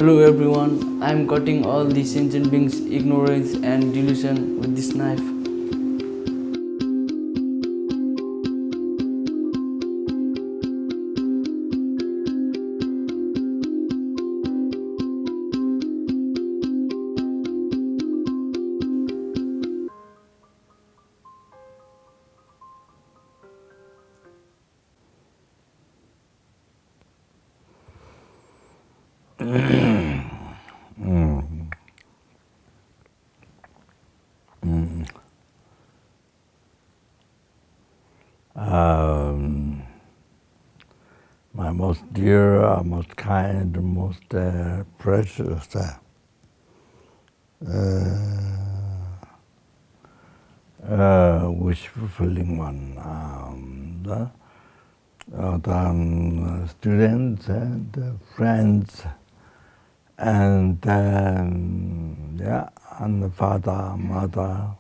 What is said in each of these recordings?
Hello everyone, I am cutting all the sentient beings' ignorance and delusion with this knife. My most dear, most kind, most precious, wish-fulfilling one, the students and friends, and and the father, mother,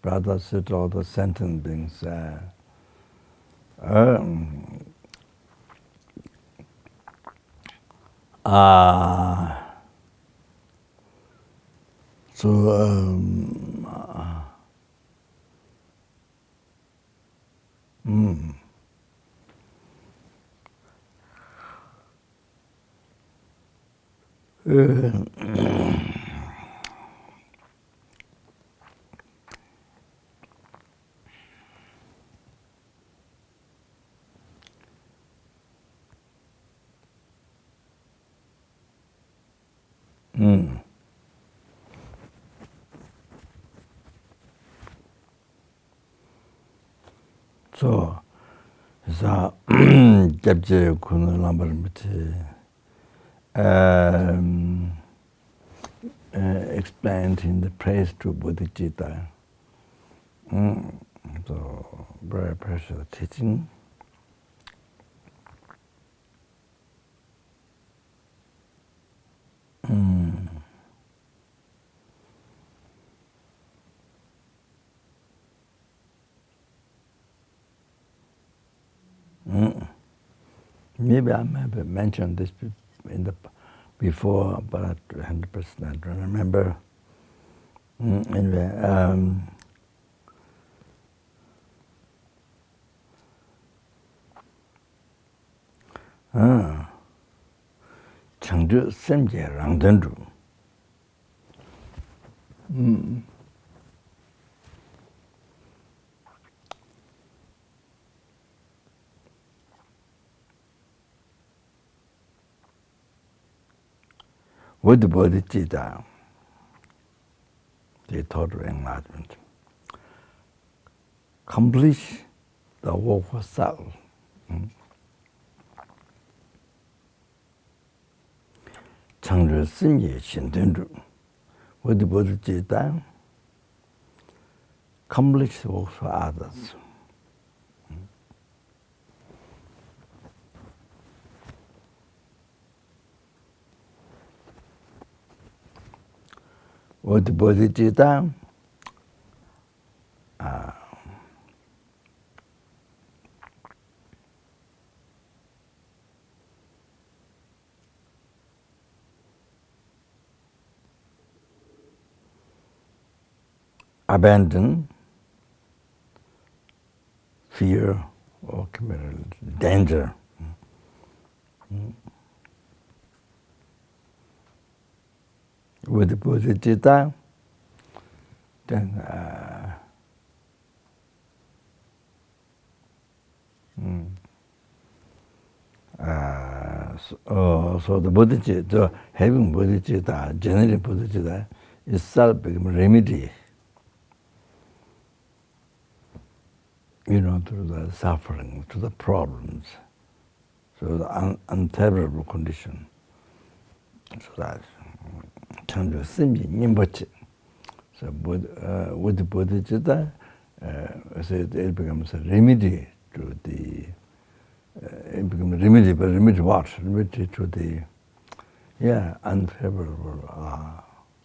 brother, sister, all the sentient beings. So, so Jabje Kuna Lambaramiti explained in the praise to bodhichitta. So, very precious teaching. Maybe I may have mentioned this in the before, but I 100% I don't remember. Anyway, Changzhu Semje Rangdendru. With the bodhichitta, the total enlightenment, accomplish the work for self. Changzhu Semje Shantideva. With the bodhichitta, accomplish work for others. With the bodhichitta, abandon fear or danger. With the bodhichitta, then so the bodhicitta, having bodhicitta, generating bodhicitta, itself become remedy, to the suffering, to the problems, so the unfavorable condition. So that Changzhu Semje Rinpoche. So with the bodhicitta, so it becomes a remedy to the it becomes a remedy, but remedy what? Remedy to the unfavorable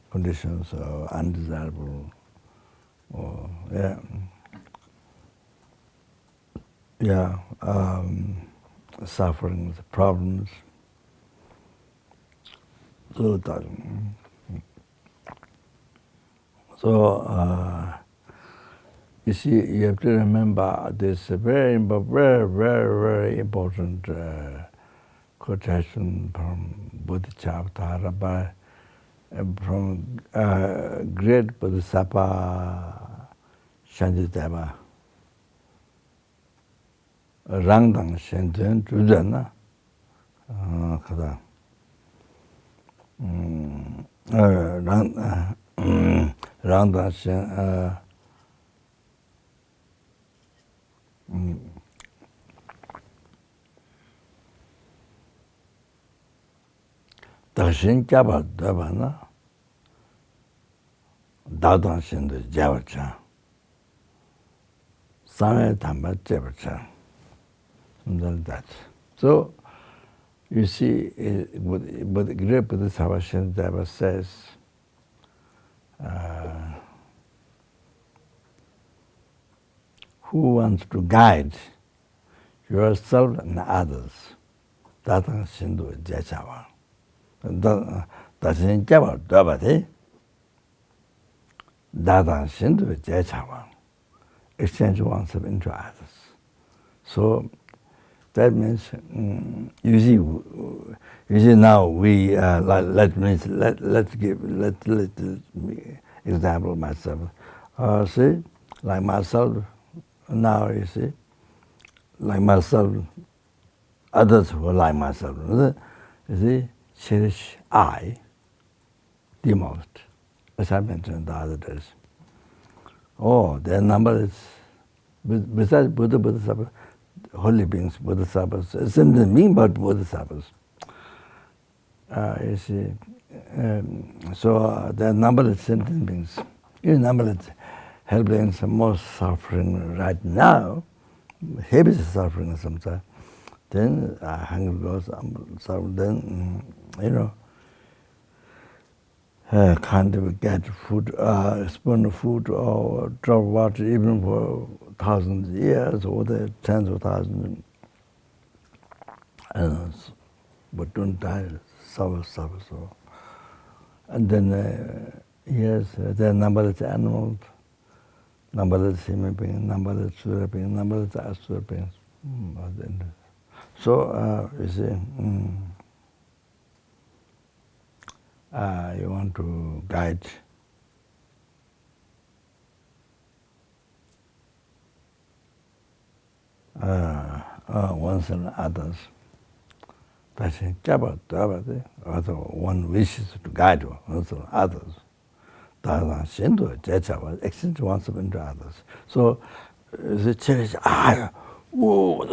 conditions or undesirable or sufferings, problems. You see, you have to remember this very, very, very, very important quotation from Bodhicharyavatara from great Bodhisattva Shantideva. Rangdang Shenten Judana Kada Rangdang Shen Dashin Jabba Dabana Dadang Shen Javacha Same Tamba Javacha. That. So, you see, but the great Buddhist Shantideva says, who wants to guide yourself and others? Datang Shindu Jachawa. Dashin Java Dabati. Datang Shindu Jachawa. Exchange oneself into others. So, that means, you see now we let's give example myself. See, like myself now, you see, like myself, others who are like myself. You see, cherish I the most, as I mentioned the other days. Oh, their number is besides Buddha, holy beings, bodhisattvas, same mean but bodhisattvas. You see, so there are numberless sentient beings. You numberless helping some more suffering right now, heavy suffering sometimes. Then hunger goes, then can't even get food, spoon of food or drop of water even for thousands of years or the tens of thousands. But don't die, suffer. So. And then, yes, there are numberless animals, numberless human beings, numberless sura beings, numberless asura beings. So, you see, you want to guide ones and others. That's in Jabba, also one wishes to guide ones and others. Exchange oneself into others. So the cherish, the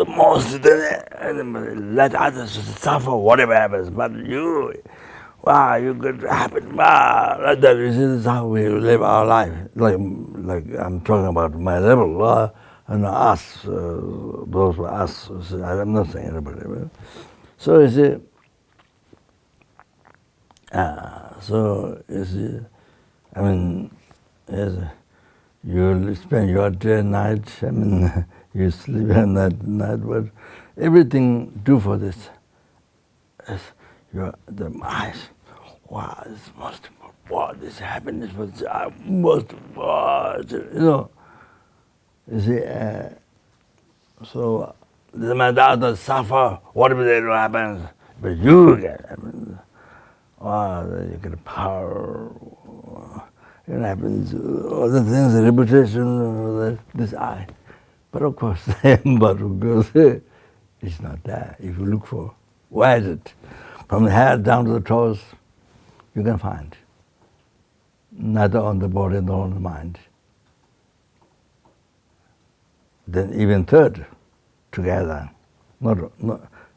most, let others suffer whatever happens, but you could happen, like that. This is how we live our life. Like I'm talking about my level, and us, those were us. I'm not saying anybody. So you see, I mean, yes, you spend your day and night. I mean, you sleep at night, but everything do for this. The mind. Wow, this must. Wow, this happiness was. I must. Wow, You see, so the others suffer. Whatever they do happens, but you get. I mean, you get power. It happens. All the things, the reputation, this I. But of course, it's not there. If you look for, where is it? From the head down to the toes, you can find. Neither on the body nor on the mind. Then even third, together, not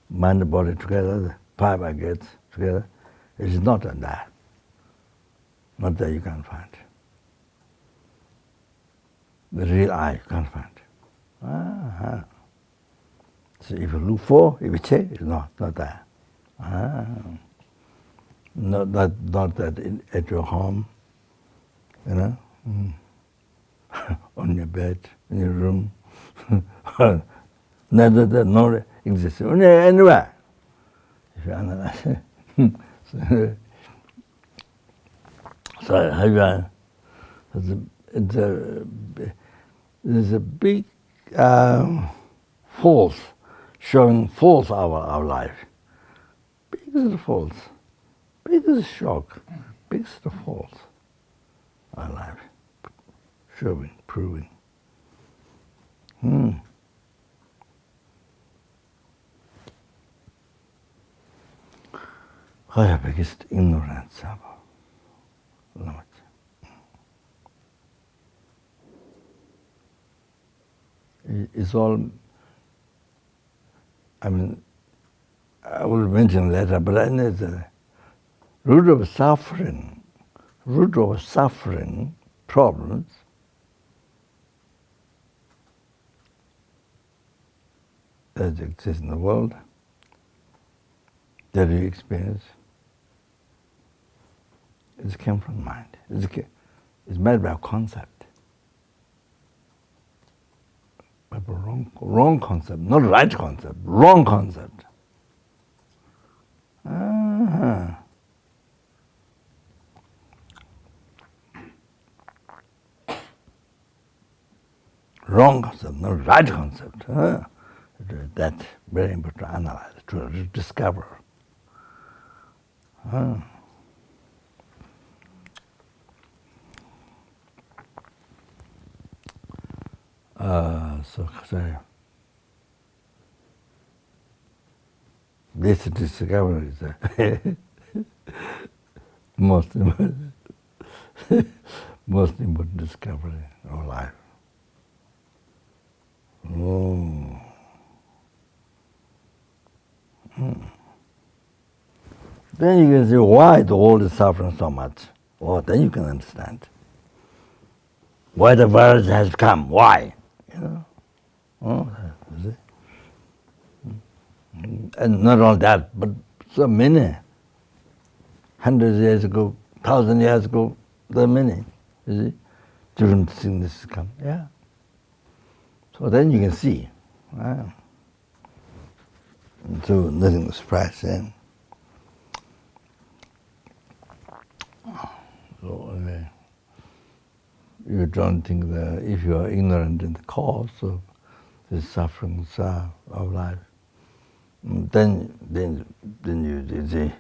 mind and body together, the 5 aggregates together, it is not on that. Not that you can't find. The real I you can't find. So if you look for, if you check, it's not there. Not that at your home, on your bed, in your room. Neither that nor exists anywhere. If you analyze it. So there's a big false, showing false our life. Biggest false, biggest shock, biggest false our life. Showing, proving. Our biggest ignorance about Lama. It's all, I mean, I will mention later, but I know the root of suffering problems that exist in the world, that you experience, it came from mind. It's made by a concept. But wrong concept, not right concept, wrong concept. Wrong concept, not right concept. That's very important to analyze, to discover. So this discovery is most important, most important discovery of life. Then you can see why the world is suffering so much. Oh, then you can understand why the virus has come. Why? You know? You see? And not only that, but so many. 100 years ago, 1,000 years ago, there are many. You see? Different things come. Yeah. So then you can see. So nothing to surprise them. So you don't think that if you are ignorant in the cause of the sufferings of life, then you see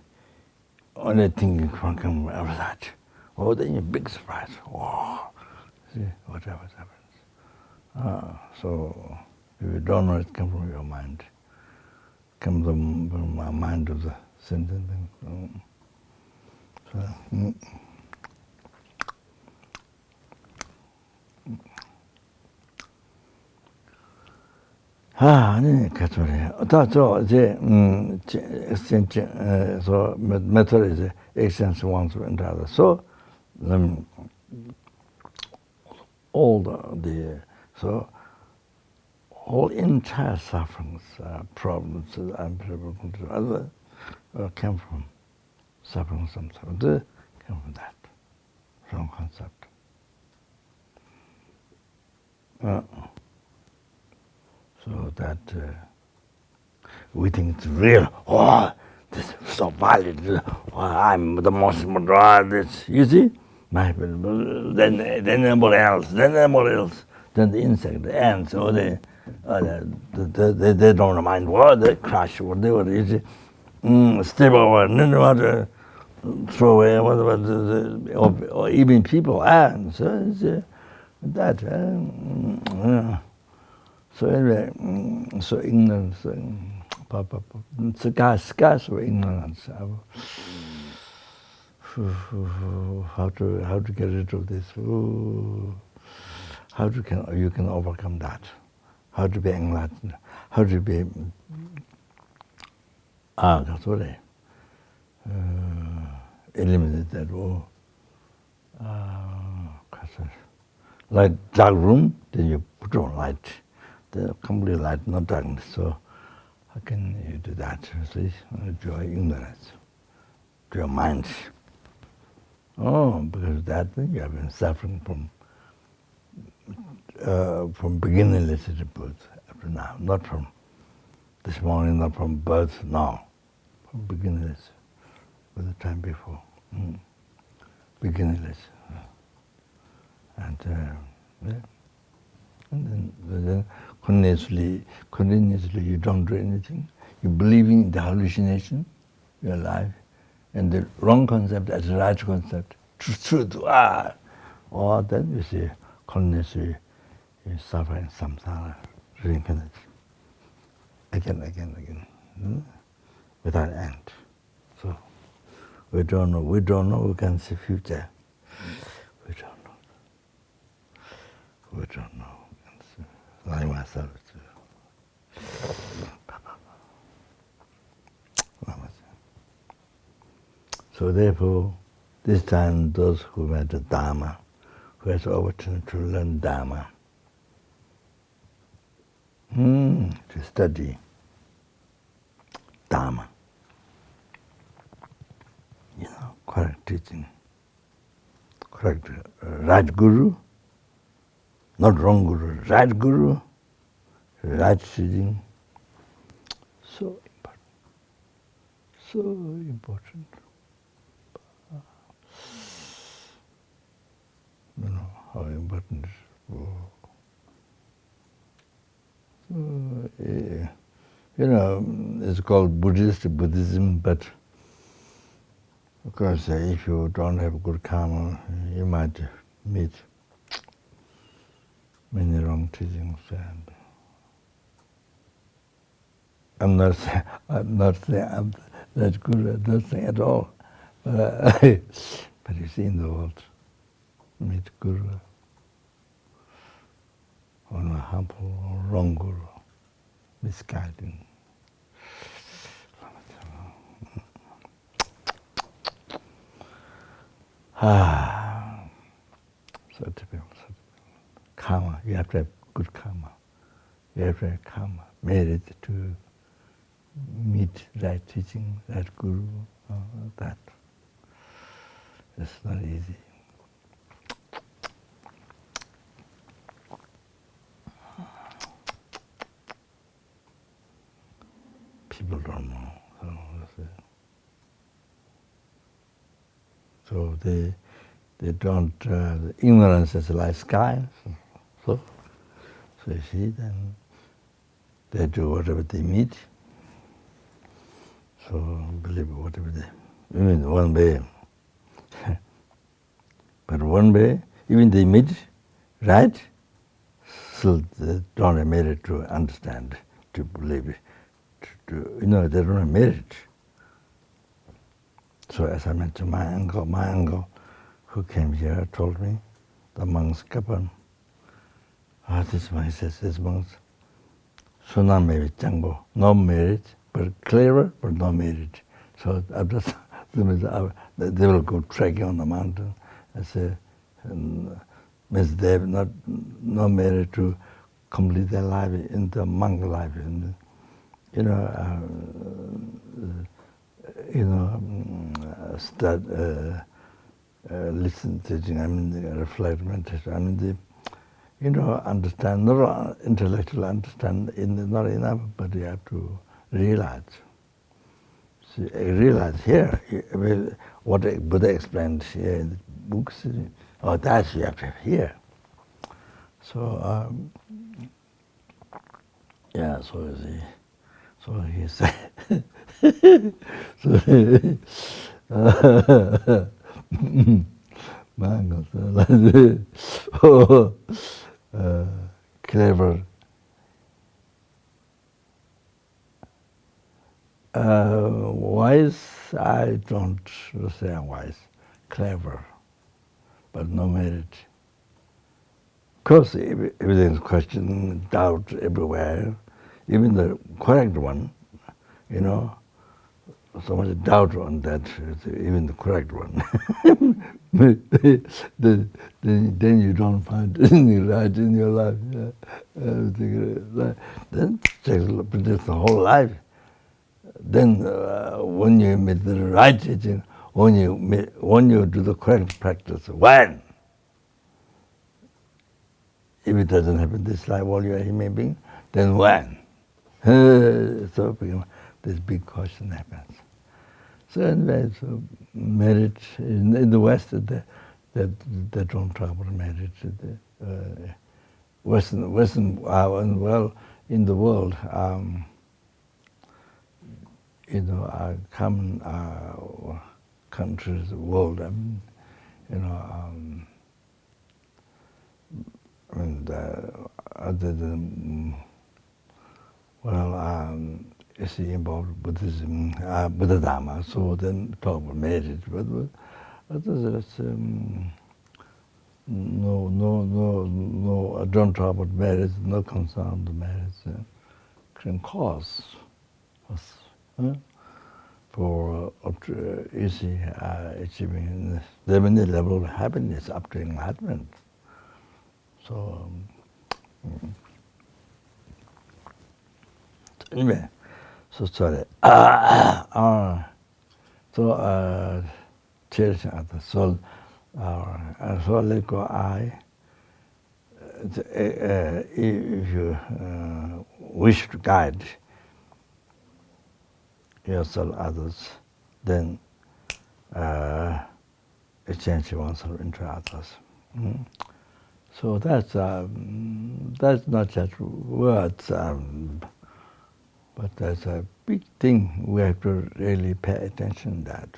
only thing can come out of that. Oh, then you're big surprise. Oh, see whatever happens. So if you don't know, it comes from your mind. It comes from my mind of the sentient thing. 아니, 그렇죠. 저 이제 exchange so method is exchange one to another. So all the so all entire sufferings, problems, unfavorable conditions, came from suffering some sort. Came from that wrong concept. So that we think it's real. Oh, this is so valid. Oh, I'm the most important. This, you see? Then anybody else. Then the insect, the ants, or they don't mind what they crash, whatever. You see? Step over, no throw away, whatever. Or even people, ants. That. So anyway, so ignorance, scarce of ignorance. How to get rid of this? How you can overcome that? How to be enlightened? How to be eliminate that all. Like dark room, then you put on light. The complete light, not darkness. So how can you do that? See, to your ignorance, to your mind. Oh, because that you have been suffering from beginningless to birth up to now, not from this morning, not from birth now, from beginningless, for the time before. beginningless. And then continuously you don't do anything. You believe in the hallucination, your life, and the wrong concept as the right concept. Truth, or then you see continuously you suffer in samsara, reincarnate, again, without end. So we don't know, we can see future. We don't know. Like myself too. So therefore, this time those who went to Dharma, who has the opportunity to learn Dharma, to study Dharma, correct teaching, correct right guru, not wrong guru, right guru, right teaching, so important. You know how important it is. It's called Buddhism, but of course, if you don't have good karma, you might meet many wrong teachings. And I'm not saying I'm that good at that thing at all. But you see in the world, meet guru, or harmful or wrong guru, misguiding. So typical. Karma, you have to have good karma. You have to have karma, merit to meet right teaching, right guru, that. It's not easy. People don't know. So they don't, the ignorance is like sky. So you see, then they do whatever they meet. So believe whatever they, one way. But one way, even they meet, right? Still they don't have merit to understand, to believe it. They don't have merit. So as I mentioned, my uncle who came here told me, the monks Kopan, this monk says, this monks, Sunam merit Jangbo, no merit, but clever, but no merit. So they will go trekking on the mountain. I say, means they have no merit to complete their life in the monk life. And, listen, teaching, reflect, meditation. Understand, not intellectually understand, not enough, but you have to realize. See, realize here, what Buddha explained here in the books, that you have to have here. So, so you see, so he said, my uncle said, clever. Wise, I don't say I'm wise. Clever, but no merit. Of course, everything's question, doubt everywhere. Even the correct one, so much doubt on that, even the correct one. then you don't find anything right in your life. Then predicts the whole life. Then when you meet the right teaching, when you do the correct practice, when? If it doesn't happen this life while you're a human being, then when? So this big question happens. So anyway, so marriage in the West, they don't talk about marriage. Western, well, in the world, common countries, world, other than, you see, involved Buddhism, Buddha Dharma, so then talk about marriage, but others, no, I don't talk about marriage, no concern with marriage, can cause us for easy achieving the many level of happiness up to enlightenment. So, anyway, so sorry. So, cherishing others. So, so let go I. If you wish to guide yourself, others, then exchange oneself into others. So that's not just words, but that's a big thing. We have to really pay attention to that.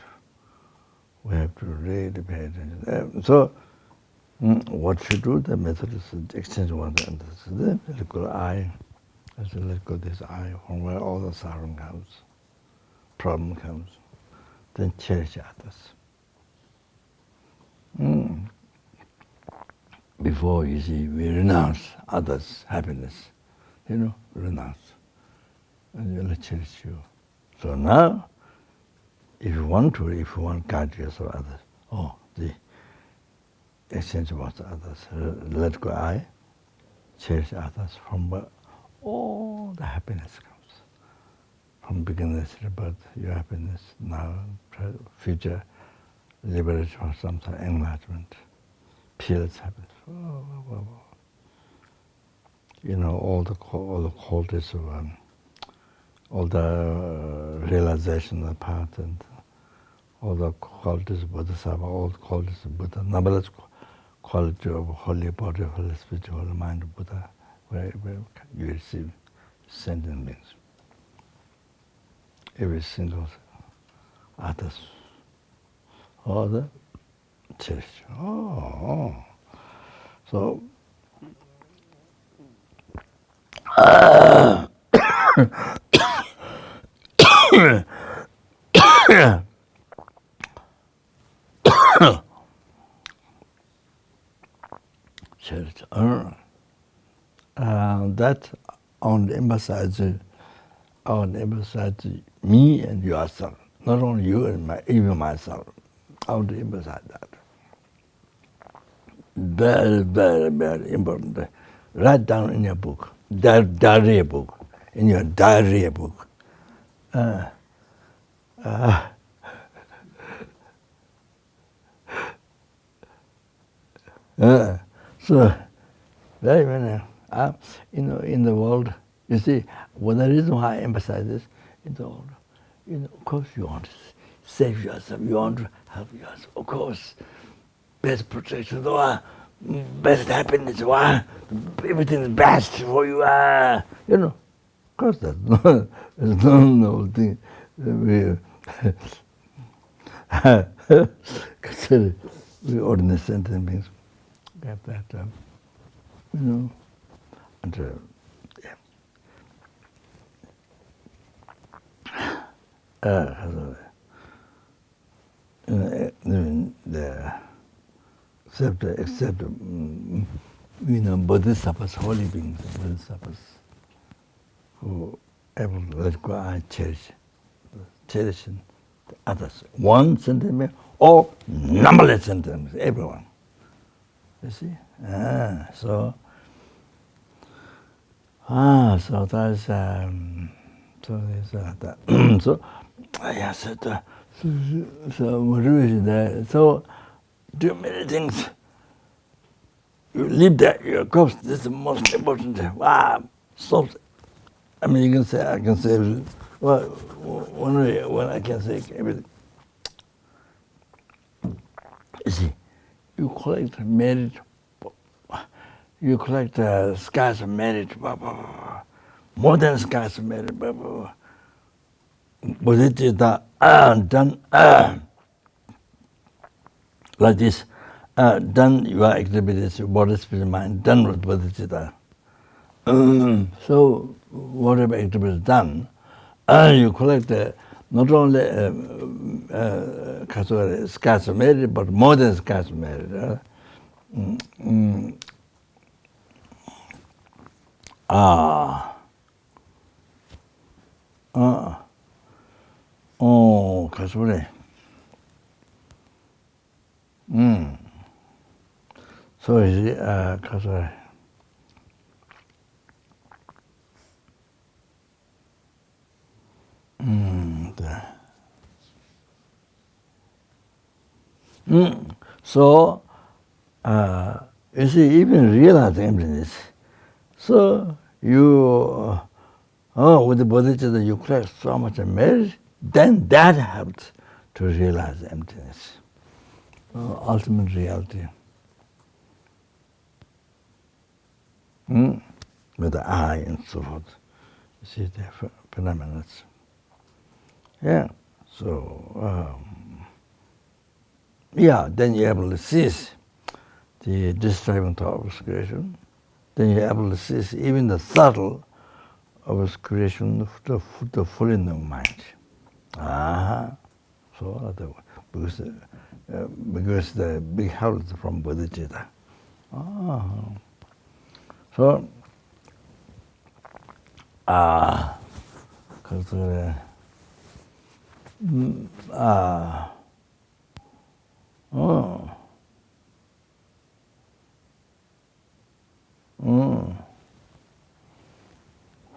We have to really pay attention. So what you do, the method is exchange oneself into others. Then let go I, as you let go this I, from where all the suffering comes, problem comes, then cherish others. Before, you see, we renounce others' happiness, renounce, and you'll cherish you. So now, if you want to guide yourself others, the exchange with others, let go I, cherish others, from where all the happiness comes. From beginningless rebirth, your happiness, now, future, liberation or something, enlightenment, peerless happiness. All the qualities of all the realization of the path and all the qualities of Bodhisattva, all the qualities of Buddha, numberless quality of holy body, holy spirit, holy mind of Buddha, where you receive sentient beings. Every single others, all the cherish. So cherish. That only emphasizes me and yourself, not only you and even myself. I want to emphasize that. Very, very, very important. Write down in your book, diary book, in your diary book. So, very many, in the world, you see, the reason why I emphasize this, in the world, of course you want to save yourself, you want to help yourself, of course. Best protection, best happiness, everything is best for you, of course that's no thing. Consider we ordinary sentient beings get that, and except bodhisattvas, holy beings, bodhisattvas, who able to let go and cherishing the others, one sentient being or numberless sentient beings, everyone. You see? So that's so there's that. So so motivation there. So do many things. You live that, of course, this is the most important. So I mean, I can say everything. Well, when I can say everything. you collect merit, you collect scars of merit, more than scars of merit. Bodhichitta done like this, done your activities, body, spirit, mind, done with bodhicitta. So whatever activity is done, you collect not only scars of merit, but more than scars of merit. 가수래. So is 가수래. So you see, even realize emptiness. So you, with the bodhicitta, you collect so much merit, then that helps to realize emptiness, ultimate reality. With the eye and so forth. You see the phenomena. Yeah, so, then you're able to seize the disturbing thought of creation. Then you're able to seize even the subtle of creation, the full in the mind. So because the big help from bodhicitta. So,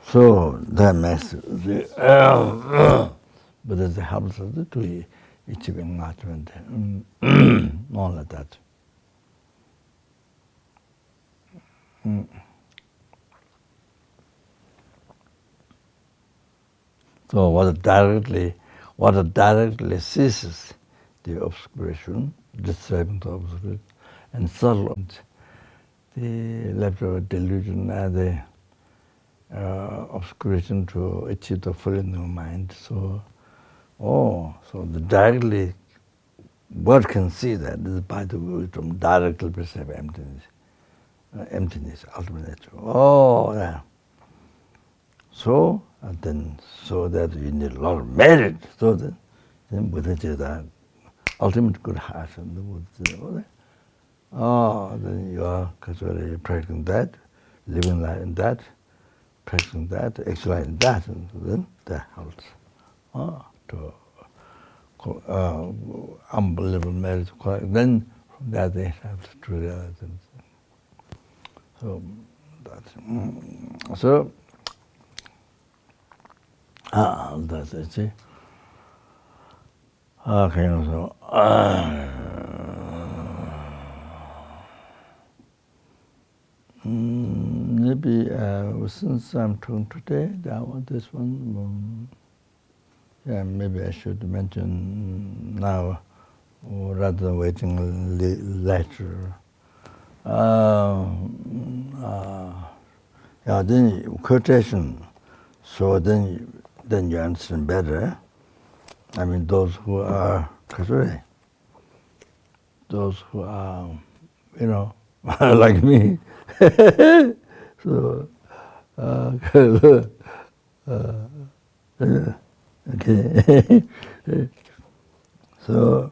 so that makes but it helps us to achieve enlightenment. All like that. So what directly ceases the obscuration, disturbing the obscuration, and subtle the leftover delusion and the obscuration to achieve the full in the mind. So, so the directly, what can see that is by the wisdom directly perceive emptiness, ultimate nature. Yeah. So, and then so that you need a lot of merit, so that then bodhicitta, ultimate good heart and the bodhicitta. Then you are practicing that, living life in that, practicing that, exercising that, and then that helps to unbelievable merit. Then from that they have to realize it. So that's so. That's it. See. Okay, so maybe since I'm talking today, this one, maybe I should mention now rather than waiting later. Then quotation. So then you understand better. I mean, those who are kasuri, those who are, like me. So, okay. So,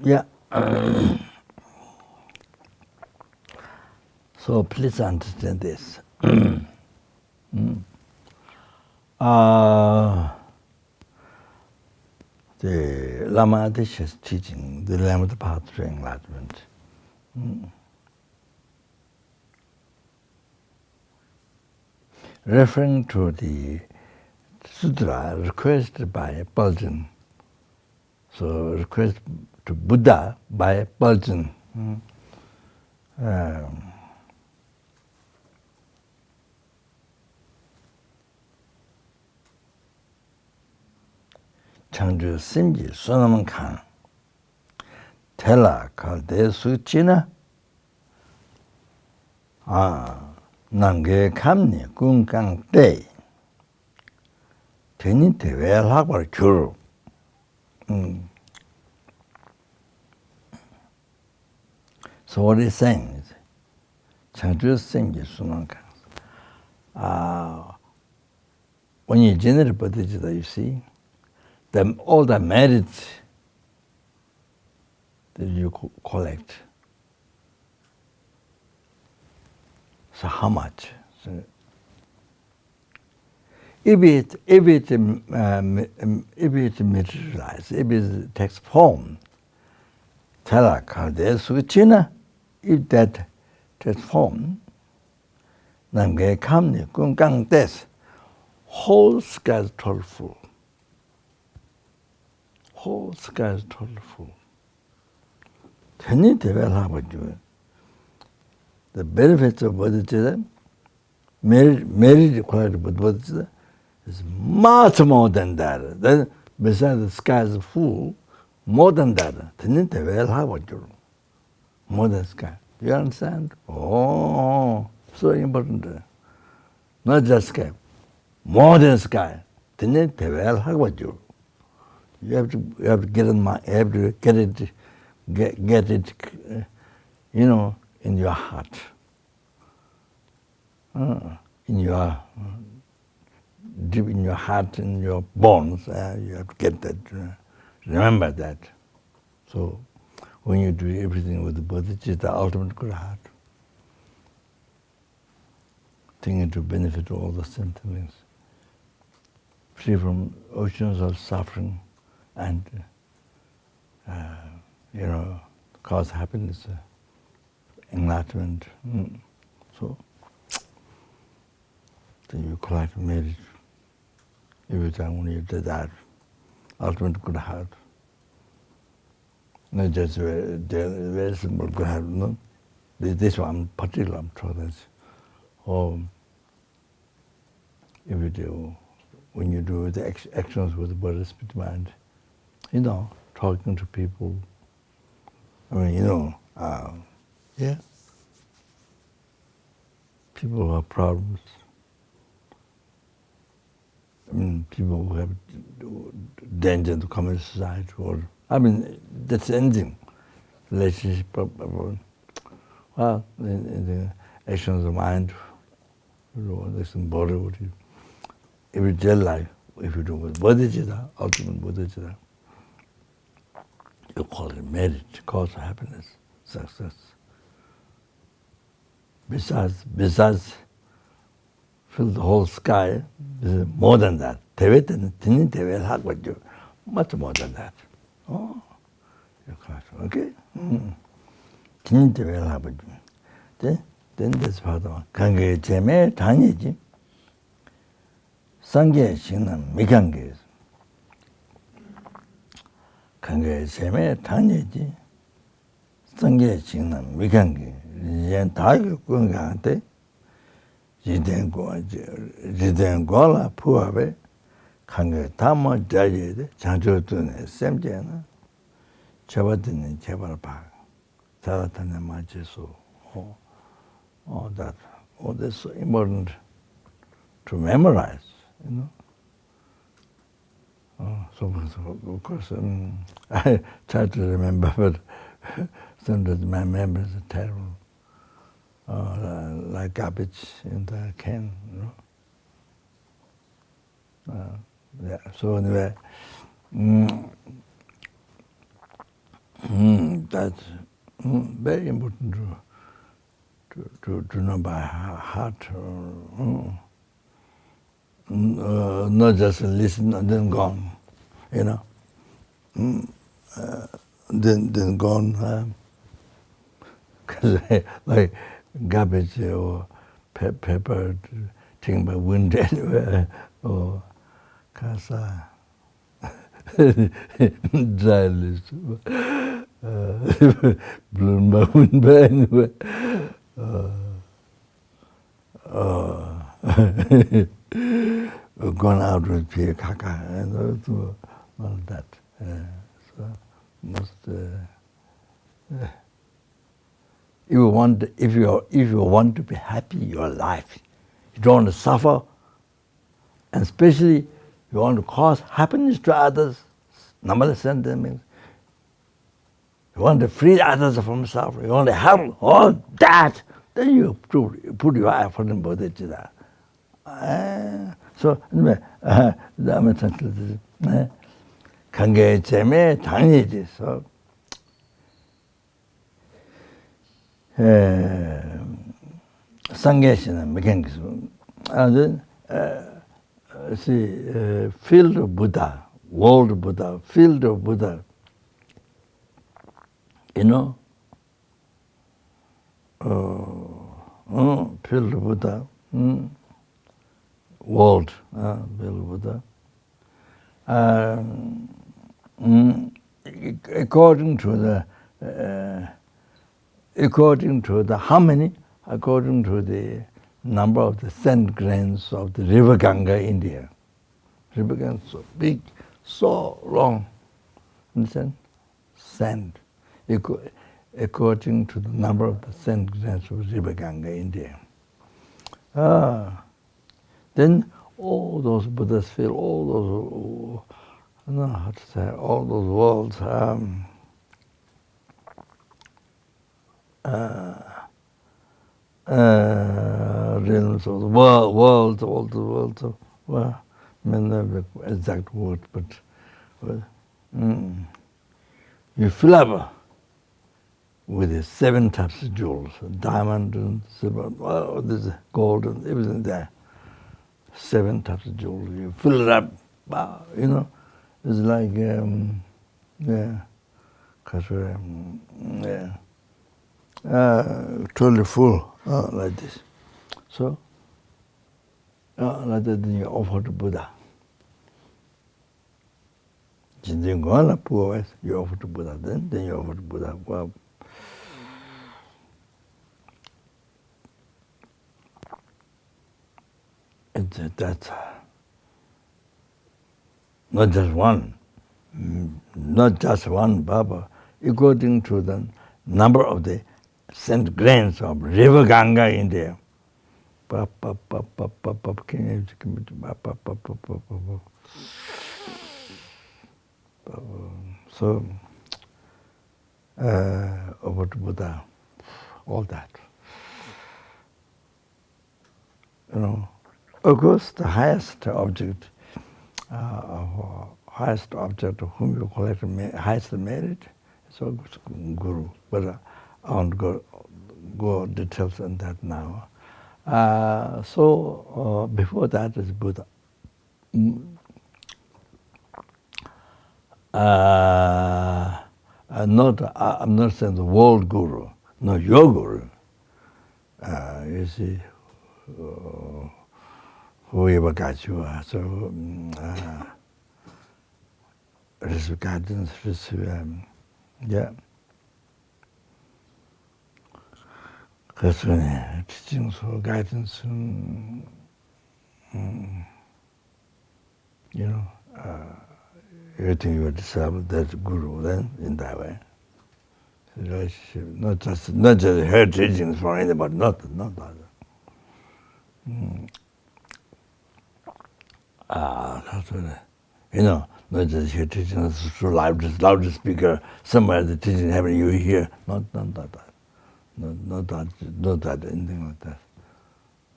yeah. So please understand this. The Lama is teaching the 11th path to enlightenment. Referring to the sutra requested by Bulgin, so request to Buddha by Bulgin. 창조 심지 소나만 칸 텔라 칼데 수치나 남게 감니 군강 때 되니 대외하고 줄 So what he's saying is 창조 심지 소나만 칸 when you generate bodhichitta, you see all the merits that you collect. So how much? So if it materializes, if it takes form, if that takes form, 남게 감니 꿍깡 떼스 whole sky is totally full. Whole sky is totally full. The benefits of bodhicitta, merit quality of bodhicitta, is much more than that. Then, besides the sky is full, more than that. More than sky. Do you understand? Oh, so important. Not just sky, more than sky. You have to get in mind. You have to get it, in your heart, in your deep in your heart, in your bones. You have to get that. Remember that. So, when you do everything with the bodhicitta, ultimate good heart, thinking to benefit all the sentients, free from oceans of suffering, and cause happiness, enlightenment. So then you collect merit every time when you do that. Ultimate good heart. Not just very simple good heart. No, this one particular I'm told this. If you do, when you do the actions with the Buddhist mind, talking to people. People who have problems. People who have danger to commit suicide, that's anything. Relationship problem. Well, the actions of mind, there's some body. Everyday life, if you do with bodhicitta, ultimate bodhicitta, you call it merit, cause of happiness, success. Besides, fill the whole sky, more than that. Much more than that. Oh, okay? Then this part of Kange Cheme Tanyeji. 상계 신은 미관계. 관계 세매 단계지. 상계 신은 미관계. 이제 다 건강한테 지den고라 부합에 관계 담아 자리에 장조도네 샘제나 잡아드는 제발 봐. 살았다는 맞지소. That's so important to memorize. So of course, I try to remember, but sometimes my memories are terrible, like garbage in the can. So anyway, that's very important to know by heart. not just listen and then gone, you know. Then gone, because like garbage or paper taken by wind anywhere, or casa dry list, blown by wind by anywhere. Gone out with Pierre Kaka and all that. So most if you want to be happy in your life, you don't want to suffer, and especially you want to cause happiness to others. Number sentence means you want to free others from suffering. You want to help all that. Then you put your effort in bodhicitta. So anyway, 다음에 translate. 관계 재매 당연이지. So 상계시는 메kan기스. And then see field of Buddha, world Buddha, field of Buddha. You know, field of Buddha. World, Buddha. According to the harmony, according to the number of the sand grains of the river Ganga, India. River Ganga is so big, so long. Understand? Sand. According to the number of the sand grains of river Ganga, India. Then all those Buddhas feel all those, I don't know how to say, all those worlds, realms of the worlds, all the worlds of, well, I mean the exact word, but you fill up with the 7 types of jewels, diamond and silver, well, there's gold and everything there. 7 types of jewels. You fill it up, you know. It's like, totally full, like this. So, like that, then you offer to Buddha. You offer to Buddha, then you offer to Buddha. Well, that's not just one Baba, according to the number of the sand grains of river Ganga, India. So, over to Buddha, all that. You know, of course, the highest object of whom you collect highest merit is Guru. But I won't go details on that now. So before that is Buddha. I'm not saying the world Guru, no, your Guru. You see, whoever got you, so receive guidance, yeah. Because teachings for guidance, you know, everything you are disabled, that's Guru then, in that way. Relationship, not just her teachings for anybody, not that. That's what, you know, not just her teachings through loud speaker, somewhere the teaching having you hear, not that. Not that, anything like that.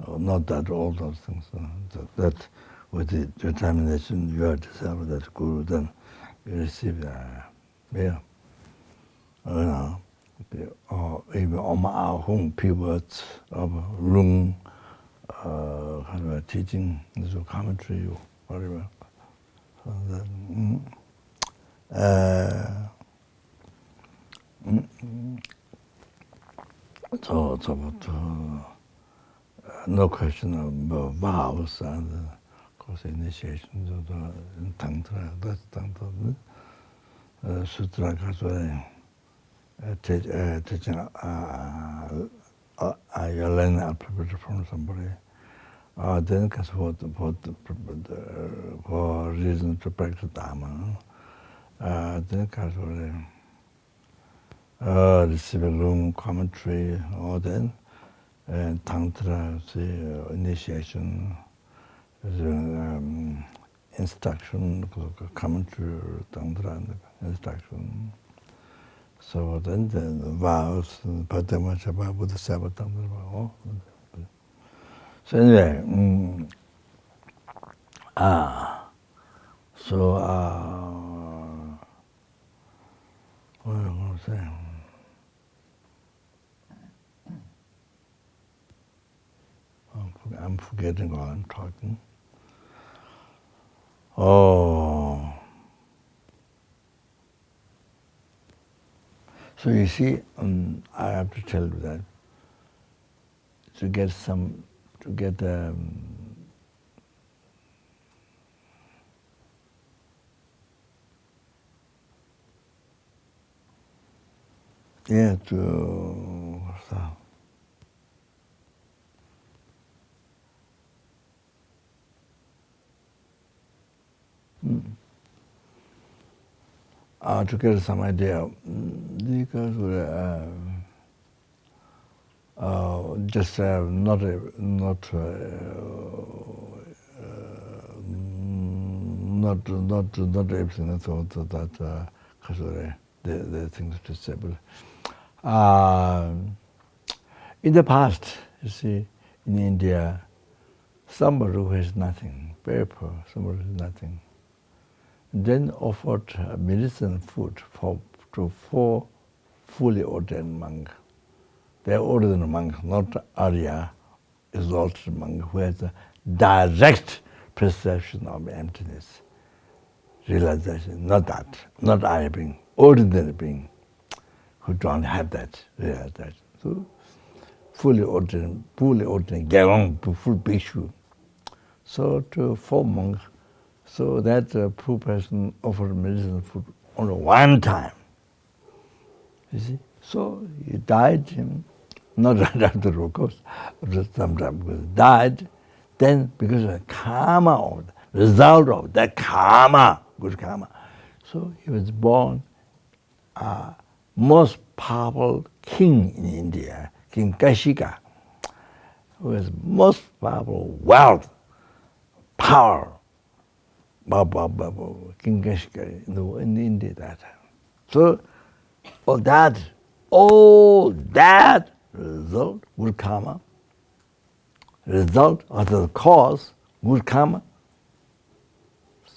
Or not that, all those things. That with the determination you are disabled, that's Guru, then you receive yeah. You know, or even on my home, people of room, kind of teaching, so commentary or whatever. So no question of vows and of course initiations of the tantra. That's tantra. Sutra kasore teaching you learn alphabet from somebody. Then because for reason to practice Dharma. Then kasore receive a long commentary or then tantra initiation, instruction, commentary, tantra instruction. So then the vows, Padamachapa, Bodhichitta. So anyway, what am I going to say? I'm forgetting while I'm talking. Oh. So you see, I have to tell you that to get what's that? To get some idea, because just not everything I thought that because the things disabled. In the past, you see, in India, somebody who has nothing, very poor, somebody who has nothing, then offered medicine food to 4 fully ordained monks. They are ordinary monks, not Arya, exalted monk who has a direct perception of emptiness, realization. Not that, not Arya being, ordinary being who don't have that realization. So fully ordained, Gyalong, full bhikshu. So to 4 monks, so that poor person offered medicine food only one time. You see? So he died, not right after, of course, after some time, because he died. Then, because of the karma, of the result of that karma, good karma, so he was born most powerful king in India, King Kashika, who has most powerful wealth, power. King Kashika in India that time. So all that result, good karma, result of the cause, good karma.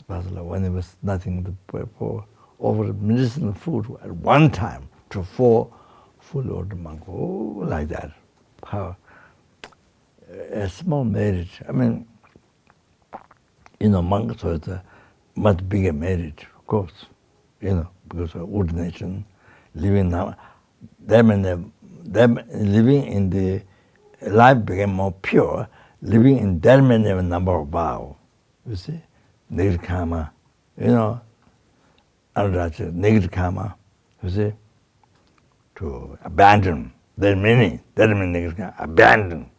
When there was nothing for over medicinal food at one time to 4 full ordered monks. Oh, like that. Power. A small marriage. I mean, monks was a much bigger marriage, of course, because of ordination, living now. Them living in the life became more pure, living in that many number of vows. You see? Negative karma, Anuradha, negative karma, you see? To abandon. There are many negative karma, abandon.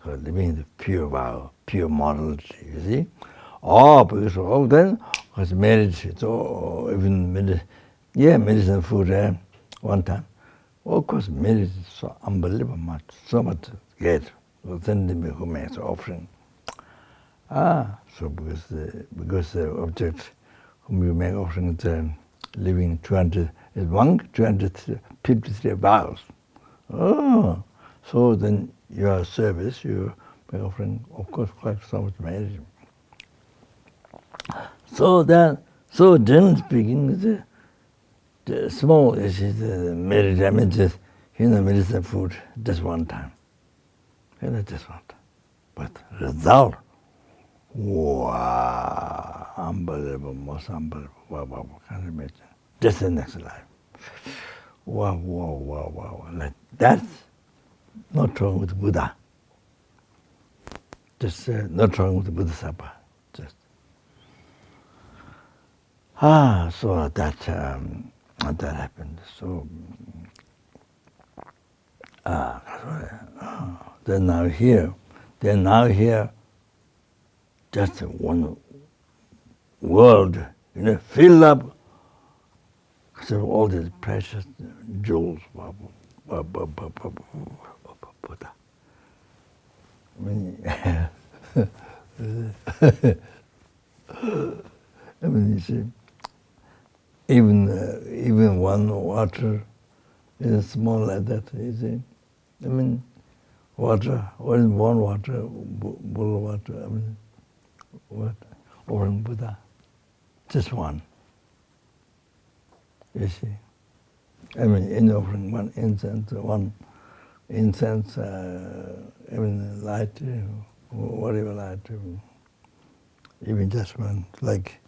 So living in the pure vow, pure morality, you see? Because then was marriage, so even medicine food one time. Of course, marriage is so unbelievable much, so much get. So then they who makes offering. So because the object whom you make offering is living 253 vows. So then your service, you make offering, of course, quite so much marriage. So generally speaking, the small is marriage, medicine food just one time. Just one time. But result, wow, unbelievable, most unbelievable. Wow, can't imagine. Just the next life. Wow. Like that's not wrong with Buddha. Just not wrong with Bodhisattva. Just so that happened. So they're now here. Just one world, filled up with all these precious jewels. Buddha. I mean, you see, even one water is small like that. You see, I mean, water, or in one water, bowl of water. I mean, what? Or in Buddha, just one. You see, I mean, in offering one incense, I mean, light, whatever light, even just one, like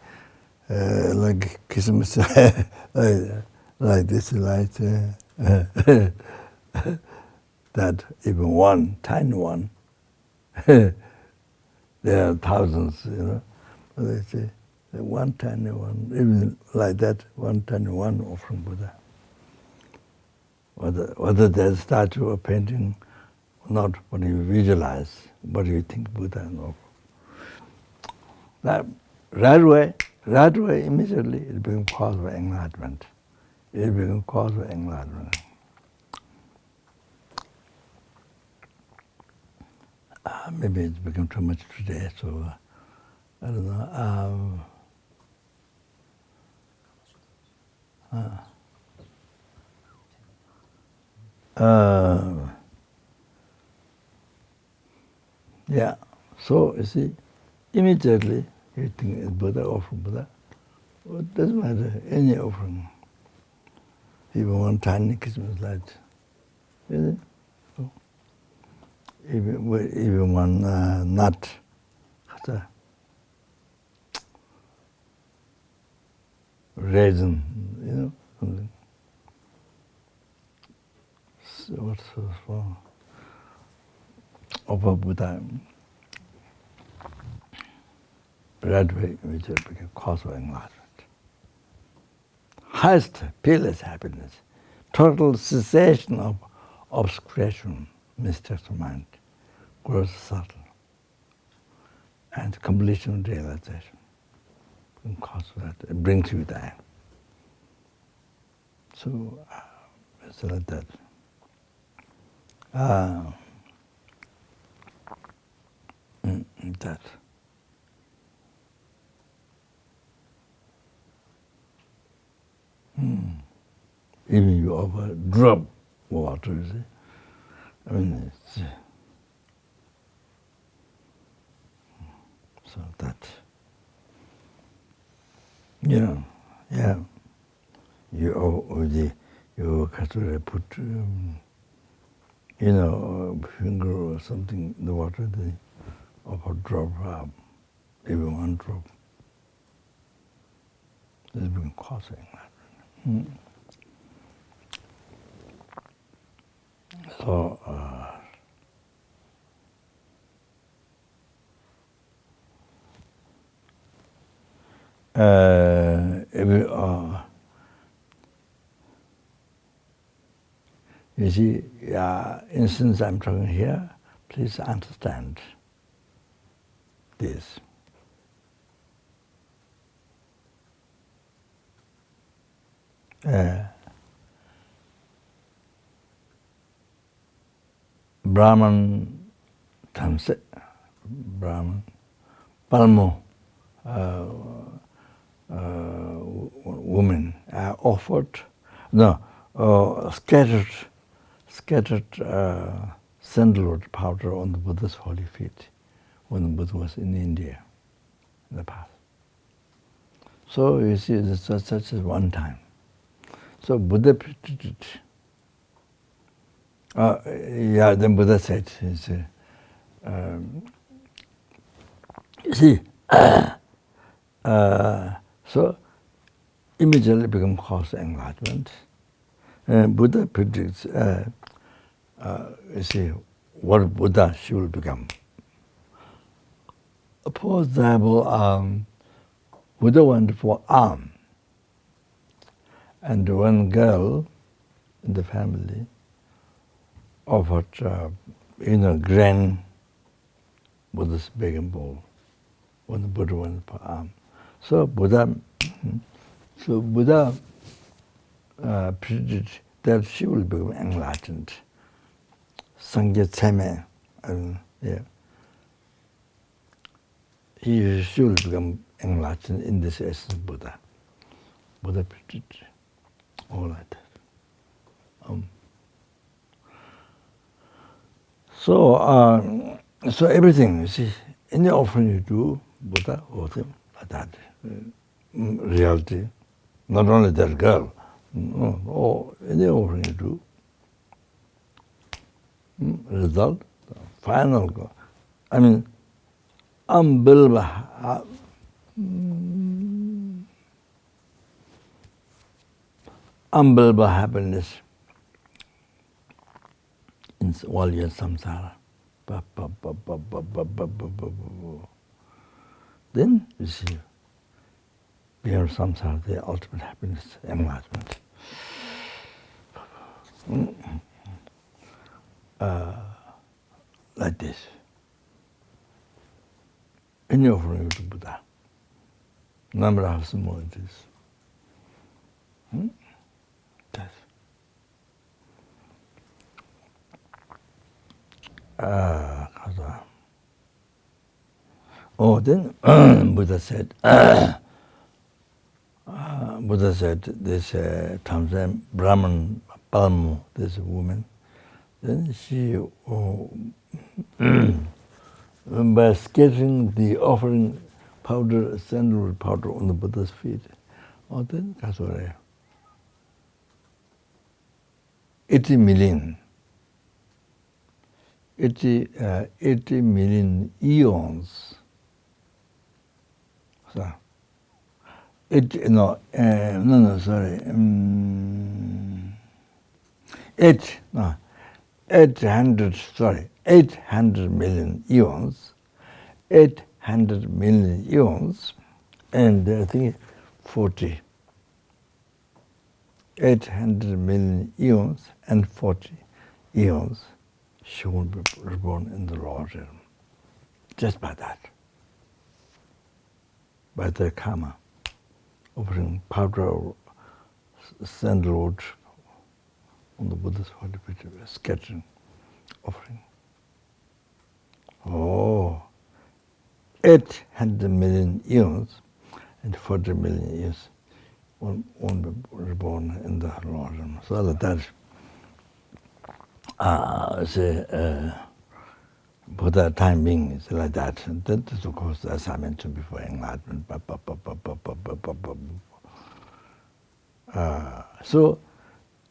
Christmas, like this light, that even one, tiny one, there are thousands, but they say, one tiny one, even like that, one tiny one offering Buddha. Whether there's a statue or painting, not what you visualize, what you think Buddha and all. That right away, immediately it becomes cause of enlightenment. Maybe it's become too much today, so I don't know. Yeah, so you see, immediately you think it's Buddha, offering Buddha. Well, it doesn't matter, any offering. Even one tiny Christmas light. You see? So, even one nut. Raisin, something. So what's so small? Offer Buddha. Right way, which became cause of enlightenment. Highest, peerless happiness, total cessation of obscuration, mistakes of mind, grows subtle, and completion of realization. And cause of that, it brings you there. So it's like that. That. Even you offer drop water, you see. I mean, it's, so that. Yeah. You put, a finger or something in the water, they offer drop, even one drop. This has been causing that. So, you see, instance I'm talking here, please understand this. Brahman Tamse, Brahman, Palmo, women offered, scattered sandalwood powder on the Buddha's holy feet when the Buddha was in India in the past. So you see, this was such as one time. So Buddha predicted. Then Buddha said, You see, so immediately become cause enlightenment. Buddha predicts, you see, what Buddha she will become. For example, Buddha went for arm, and one girl in the family offered, grand Buddha's begging bowl when the Buddha went for arm. So Buddha predicted that she will become enlightened. Sangye Tseme, she will become enlightened in this essence of Buddha. Buddha predicted all that. So everything, you see, any offering you do, Buddha owes him like that. Reality, not only that girl, any offering you do, result, final goal. I mean, unbelievable happiness while you're in samsara. Then you see, beyond samsara, the ultimate happiness, enlightenment. Like this. Any offering to Buddha, no matter how small it is. Yes. Then Buddha said, this Tamsen Brahman Palmu, this woman, then she, by scattering the offering powder, sandalwood powder on the Buddha's feet, then 80 million eons. So, 800 million eons, 800 million eons, and I think 40. 800 million eons and 40 eons, she will be reborn in the lower realm. Just by that. By the karma, offering powder or sandalwood on the Buddha's body, sketching, offering. 800 million eons and 40 million years won't be reborn in the lower realm. So that for that time being, it's like that. And that is, of course, the assignment to be for enlightenment.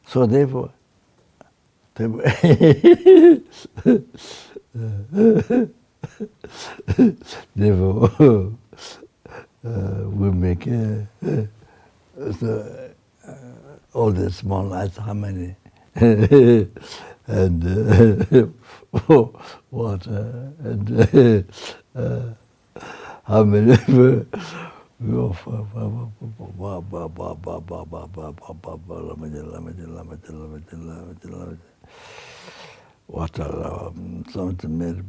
So therefore, we make all the small lights harmony and water and how many water, something made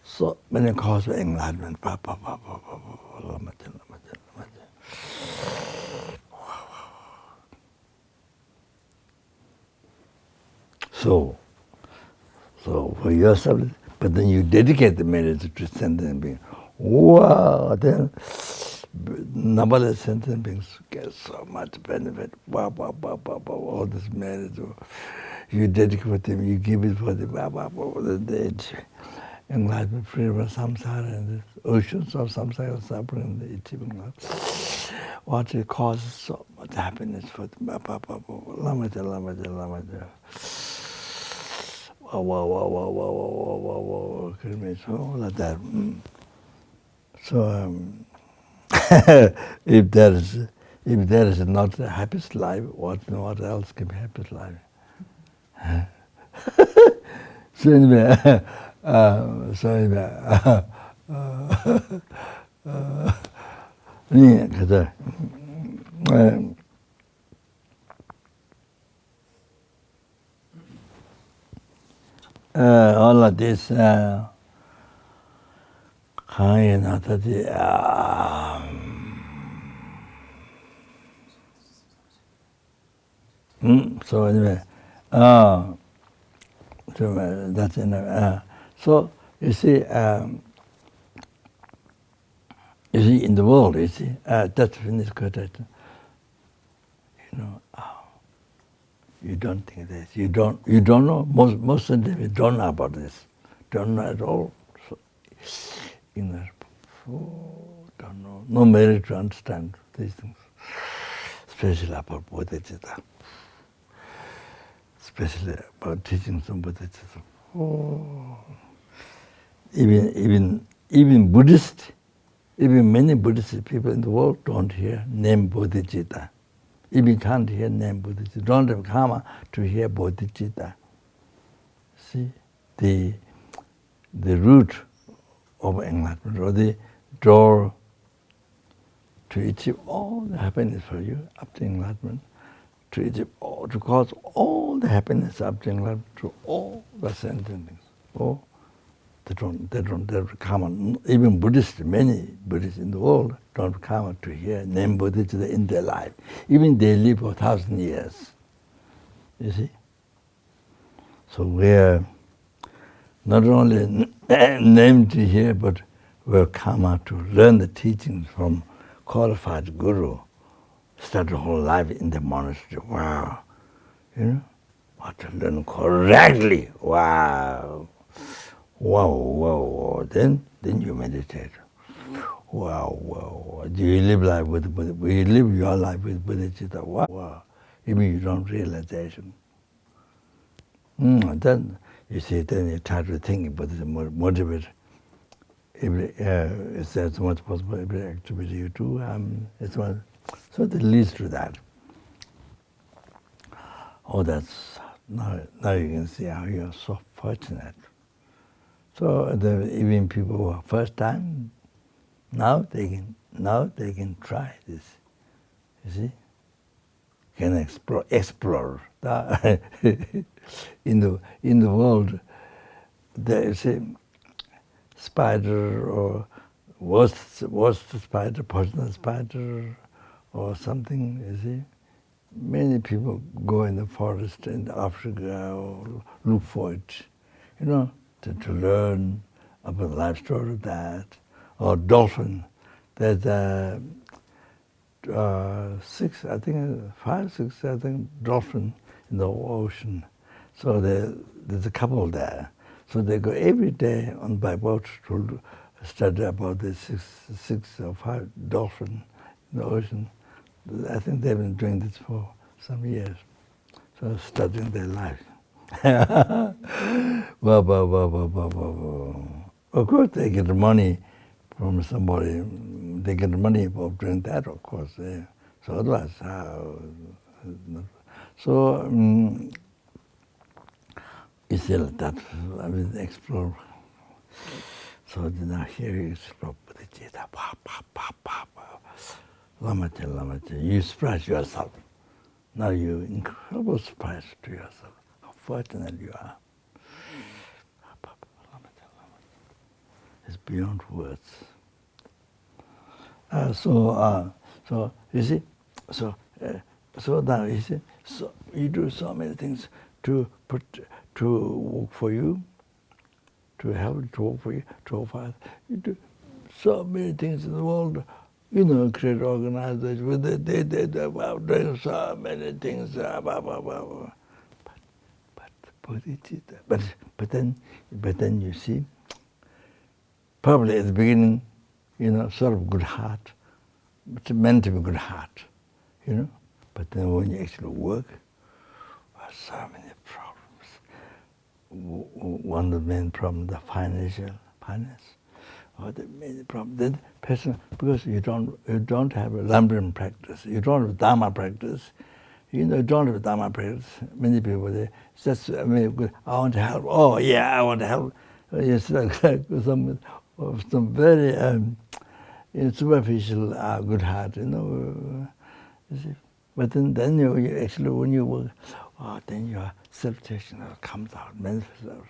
so many causes of enlightenment. So for yourself, but then you dedicate the merit to sentient being. Wow, then numberless sentient beings get so much benefit. All this merit. You dedicate for them, you give it for them. The enlightenment, freedom, samsara, and the oceans of samsara suffering, the achieving life. What it causes so much happiness for them. So like that. So if there is not the happiest life, what else can be happiest life? So anyway, all of this so anyway, so that's enough. So you see, in the world, you see, that's finished good. You know, you don't think this. You don't know. Most of them don't know about this. Don't know at all. So, you know, don't know. No merit to understand these things, especially about bodhichitta, especially about teachings on bodhichitta. Even Buddhist, even many Buddhist people in the world don't hear name bodhichitta. Even can't hear name bodhichitta. Don't have karma to hear bodhichitta. See, the root of enlightenment, or the door to achieve all the happiness for you up to enlightenment, to achieve all, to cause all the happiness up to enlightenment, to all the sentient things. Oh, they don't come. Even Buddhists, many Buddhists in the world don't come to hear name bodhichitta in their life. Even they live for 1,000 years. You see? So we're not only named to hear, but we're come to learn the teachings from qualified guru. Start the whole life in the monastery. Wow. You know? What to learn correctly. Wow. Wow. Then you meditate. Wow. Do you live life with Buddha? Will you live your life with bodhicitta? Wow. Even you don't realization. Then you see, then you try to think about it, motivate. If there's much possible every activity you do, it's one. So that leads to that. Oh, that's now you can see how you're so fortunate. So even people who are first time, now they can try this. You see, can explore. In the world, there is a spider or worst spider, poisonous spider, or something. You see, many people go in the forest in Africa or look for it, you know, to learn about the life story of that. Or dolphin. There's five, six, dolphin in the ocean. So there's a couple there. So they go every day by boat to study about the six or five dolphin in the ocean. I think they've been doing this for some years. So studying their life. Wow. Of course they get money from somebody. They get money for doing that, of course. So otherwise, it's still that I will explore. So now here you explore bodhicitta. Lama, you surprise yourself. Now you're incredible surprise to yourself. How fortunate you are. It's beyond words. So you see, so now you see, so you do so many things to work for you, to help to work for you, to work for us. You do so many things in the world. You know, create organizations. They doing so many things. But bodhicitta. But then you see, probably at the beginning, you know, sort of good heart. It's meant to be good heart, you know. But then when you actually work, so many problems. one of the main problems, the finance, or the main problem. Then person, because you don't have a Lamrim practice, you don't have Dharma practice. You don't have Dharma practice. Many people they just I want to help. Oh yeah, I want to help. It's like some very superficial good heart, You see. But then you actually when you work, then your self-judgment comes out, manifests out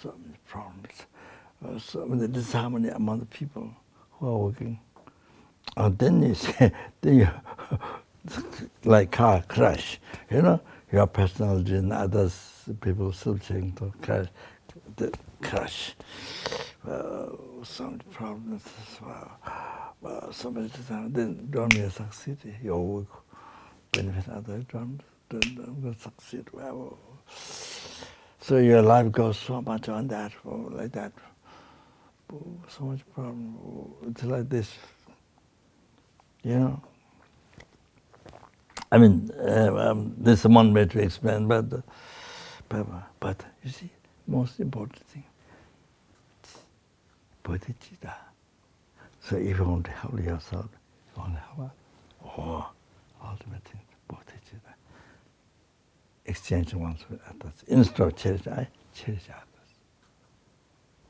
so many problems, so many disharmony among the people who are working. And then you say, then you like car crash, your personality and others, people self-judgment to crash. So many problems as well. So many times, then don't you succeed, your work benefit others, don't succeed well. So your life goes so much on that, like that. So much problem. It's like this, I mean, this is one way to explain, but you see, most important thing, bodhichitta. So if you want to help yourself, you want to help others, ultimate thing, bodhichitta. Exchange ones with others. Instead of cherish, I cherish others.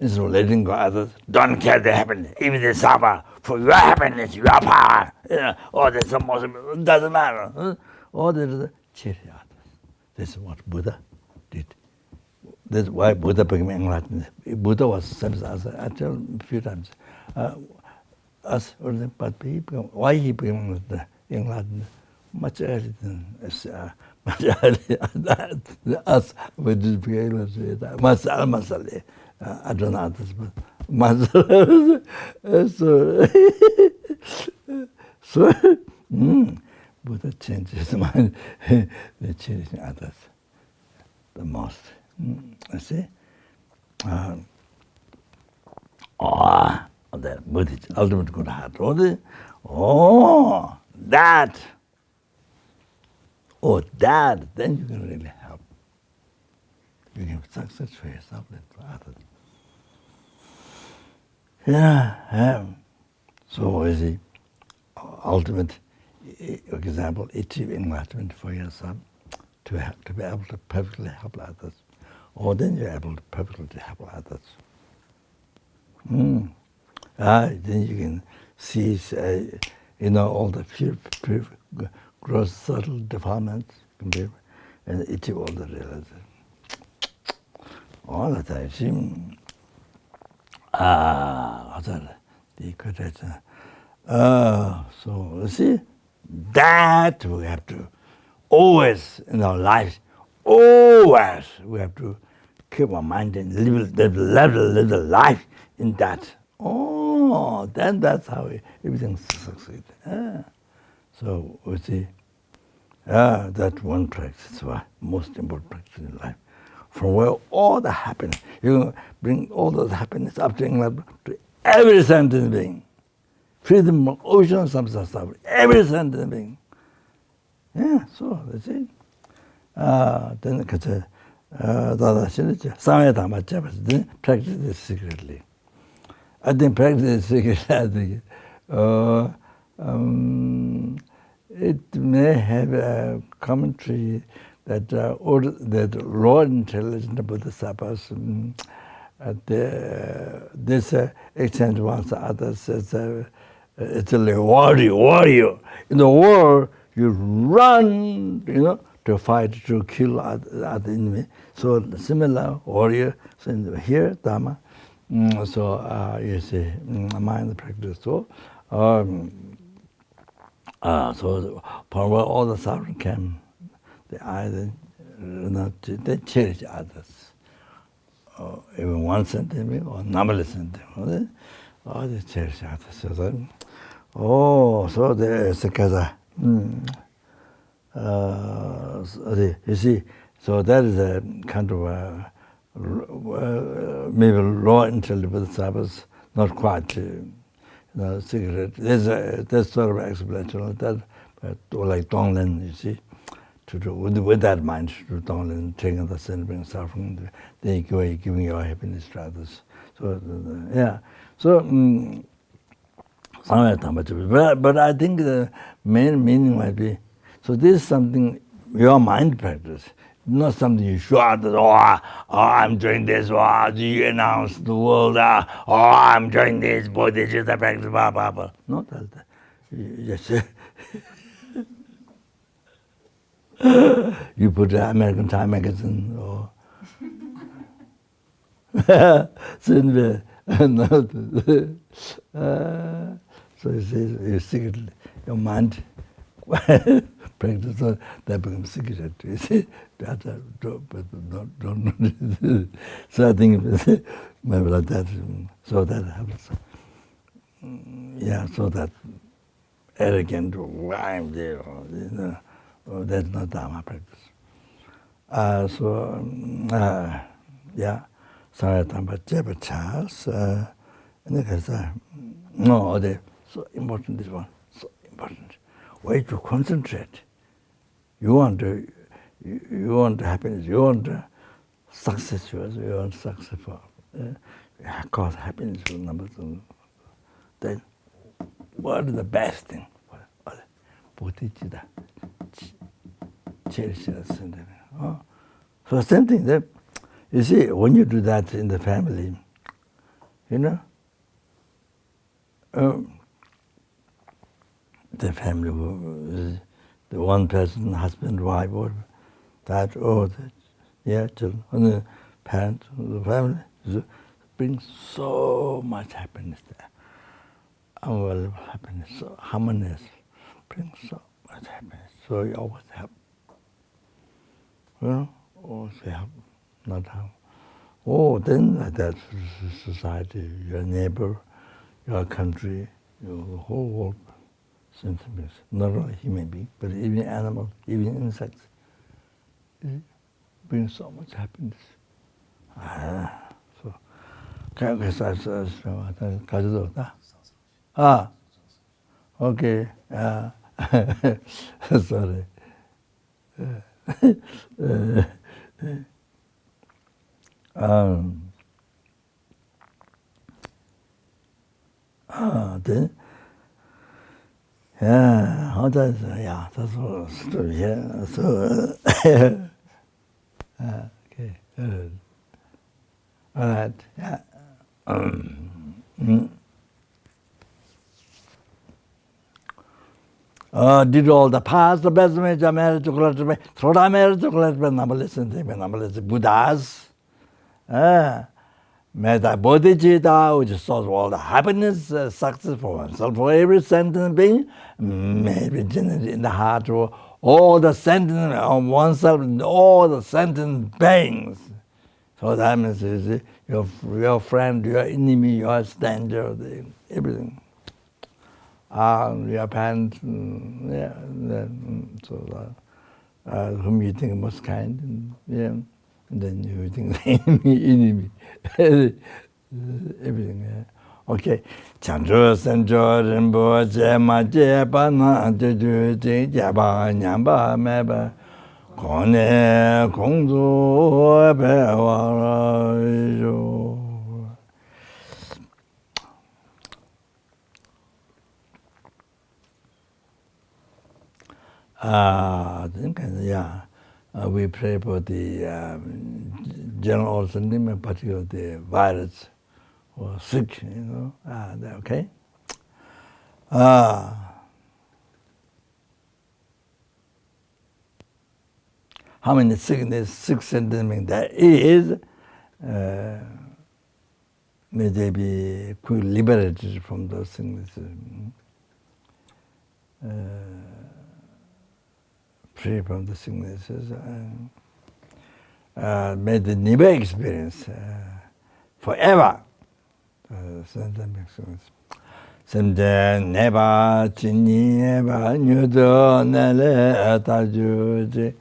Instead of letting go others, don't care the happiness, even they suffer for your happiness, your power. There's some possible, doesn't matter. There's cherish others. This is what Buddha did. That's why Buddha became enlightened. Buddha was same as I tell a few times. But why he became enlightened? Much earlier than us. We did became Masale. I don't know others, but Masale. So Buddha changed his mind. They changed others the most. You see? That Buddhist ultimate good heart. That, then you can really help. You can success for yourself and for others. So you see, ultimate example, achieve enlightenment for yourself to be able to perfectly help others. Or then you're able to perfectly help others. Then you can see, all the gross, subtle defilements, and achieve all the realization. All the time, see, so you see, that we have to always in our lives, always we have to keep our mind and live the life in that. Then that's how everything succeeds. So we see, that one practice is the most important practice in life. From where all the happiness, you bring all those happiness up to every sentient being. Freedom from ocean, samsara, every sentient being. So that's it. Then practice this secretly. I think practice is secretly. It may have a commentary that that raw intelligence bodhisattvas, this exchange ones others as it's a warrior. In the war, you run, to fight, to kill other enemy. So similar warrior. So here, Dhamma. So you see, mind practice. So from where all the suffering came, they either they cherish others, even one sentiment or numberless sentiment. They cherish others. So there's a kaza. You see, so that is a kind of maybe raw intelligence was not quite secret. There's sort of explanation like that, but like Donglen, you see, to do with that mind to don't taking the sin, bring suffering, then giving your happiness to others. So yeah, so but I think the main meaning might be, so this is something your mind practice, not something you shout that, I'm doing this, you announce the world, I'm doing this, bodhichitta practice, blah, blah, blah. Not that. You just you put the American Time magazine or so you secretly, your mind practice that becomes secret. You see, but don't. So I think maybe like that. So that happens. Yeah, so that arrogant, I'm there, that's not Dharma practice. Yeah, sorry, but Chas, no, so important, this one, so important. Way to concentrate. You want happiness, you want success, you want success for, cause happiness for number two. Then, what is the best thing? Bodhichitta, cherishing. So same thing. That you see, when you do that in the family, the family, the one person, husband, wife, or children, the parents, the family, brings so much happiness there. Unbelievable happiness, so harmonious, brings so much happiness. So you always have, always have, not have. Then that society, your neighbor, your country, your whole world, sentiments, not only human being, but even animals, even insects, brings so much happiness. So, okay. Sorry. Then, that's all story here. So, okay, good. All right, yeah. Did all the past, the best major marriage, through marriage, Buddhas. May the bodhichitta, which solves all the happiness, success for oneself, for every sentient being, may be generated in the heart of all the sentient of oneself, and all the sentient beings. So that means your friend, your enemy, your stranger, everything. Your parents, whom you think most kind, and then you think enemy, everything. Okay. Chandra Sanjo Rinpoche Ma Jeba Na Juju Jeba Nyamba Meba Kone Kongzu Bewara Jo. We pray for the general sentiment, particularly the virus or sick, okay? How many sickness, sick sentiment there is, may they be liberated from those sicknesses. Free from the sicknesses, may they never experience forever. Semde neba chini eba nyudo nele tajuji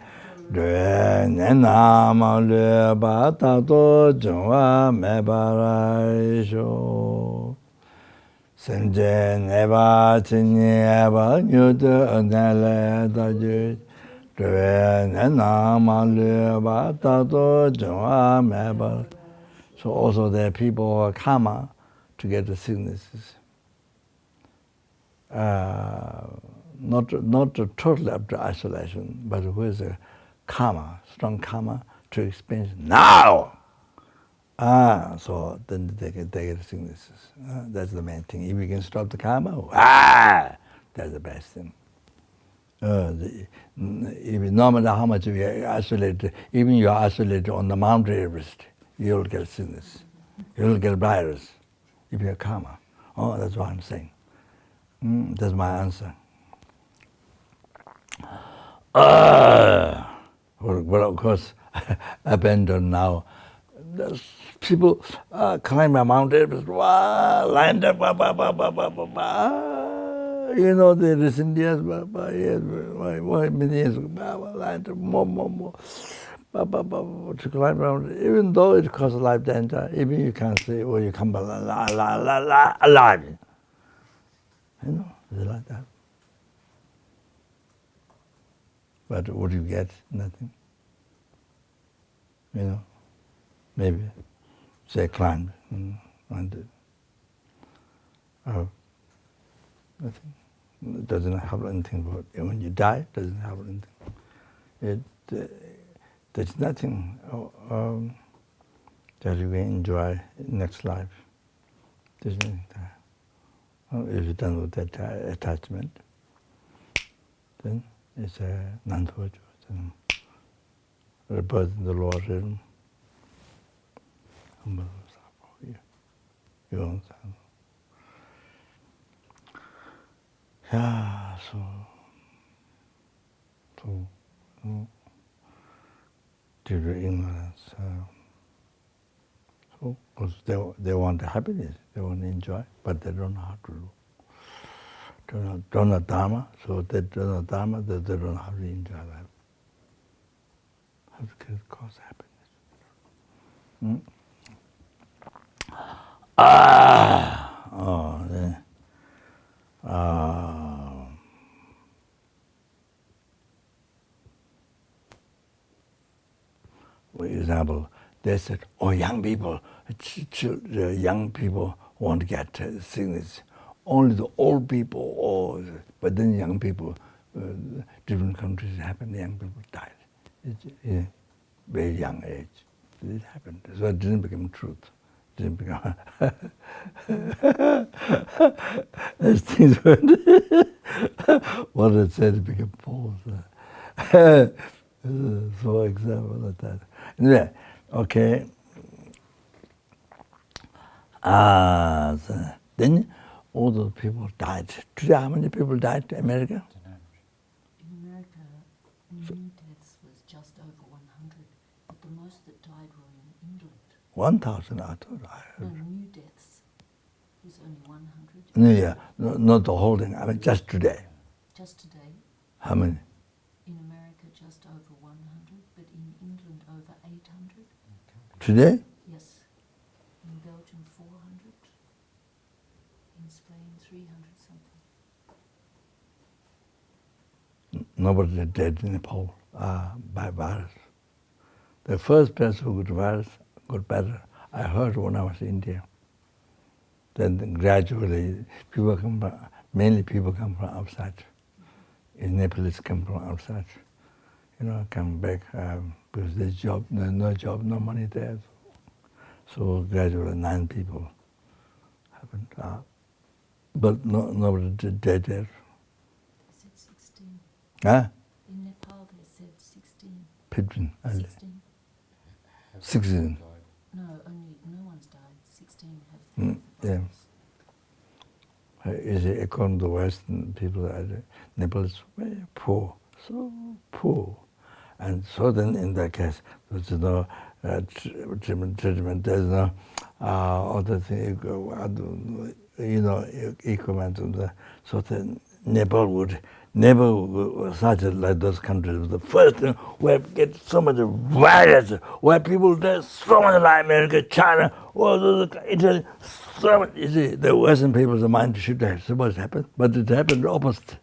dwe nena ma le ba tato jwa mebaraisho. Semde neba chini eba nyudo nele tajuji So also there are people who are karma to get the sicknesses. Not totally up to isolation, but who is a karma, strong karma to experience now. So then they get sicknesses. That's the main thing. If you can stop the karma, that's the best thing. No matter how much you are isolated, even you are isolated on the Mount Everest, you'll get sickness. You'll get virus if you are karma. Oh, that's what I'm saying. That's my answer. Well, of course, abandoned now. There's people climb a Mount Everest, lined up, you know, the recent years, many years ago, lined up more, to climb around, even though it causes life danger, even you can't say, well, you come alive. You know, it's like that. But what do you get? Nothing. You know, maybe say climb and nothing. It doesn't have anything. When you die, it doesn't have anything. There's nothing that you can enjoy in next life. There's nothing there. If you're done with that attachment, then it's a non-virtuous. Rebirth in the lower realm. Yeah, so due to ignorance, so because they want the happiness, they want to enjoy, but they don't know how to do. Don't know Dharma, so they don't know Dharma, they don't know how to enjoy that. How to cause happiness. For example, they said, young people want to get sickness. Only the old people, but then young people, different countries happened, young people died. It's very young age. It happened. So it didn't become truth. It didn't become as things went. What it said it became false. So example of that. Anyway, okay. Then all those people died. Today, how many people died in America? In America, new deaths was just over 100, but the most that died were in England. 1,000, I thought I heard. No, new deaths was only 100. No, yeah, not the whole thing. I mean, just today. Just today. How many? In America, just over 100, but in England, over 800. Today? Yes. In Belgium, 400. In Spain, 300 something. Nobody dead in Nepal by virus. The first person who got virus got better. I heard when I was in India. Then gradually, mainly people come from outside. In Nepalese come from outside. You know, come back because there's job, no job, no money there. So gradually 9 people happened. But nobody dead there. They said 16. Huh? In Nepal, they said 16. 15. 16. 16. No, no one's died. 16 have Yeah. Is it according to the Western people, Nepal is very poor, so poor. And so then in that case, there's no treatment, there's no other thing, you know, equipment. So then Nepal would never such like those countries. The first thing where get so much virus, where people there's so much like America, China, all those Italy, so much. You see, the Western people's mind should have supposed to happen, but it happened the opposite.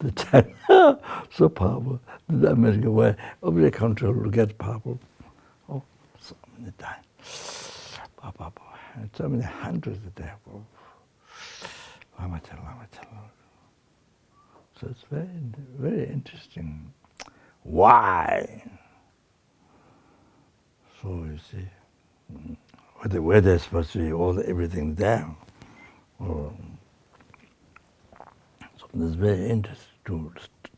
the China so powerful. The America where every country will get powerful. Oh, so many times. So many hundreds there. Lama. So it's very, very interesting. Why? So you see, where there's supposed to be everything there. So it's very interesting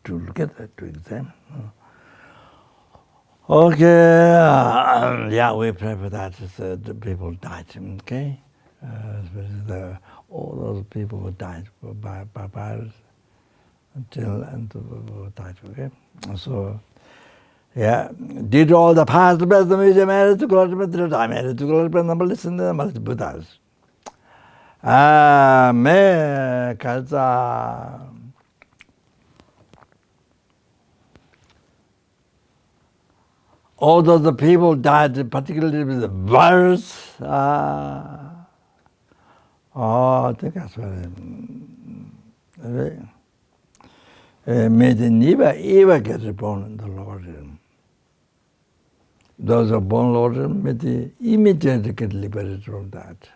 to look at that, to examine. Okay, yeah, we pray for that. The people died, okay? Especially all those people who died by virus until died, okay? So, yeah, did all the past the best of me, married to God, but I married to God, but number listen to them, Buddhas. Amen, Kaza. Although the people died, particularly with the virus, I think that's very. May they never ever get reborn in the Lord realm. Those who are born Lord realm, may they immediately get liberated from that.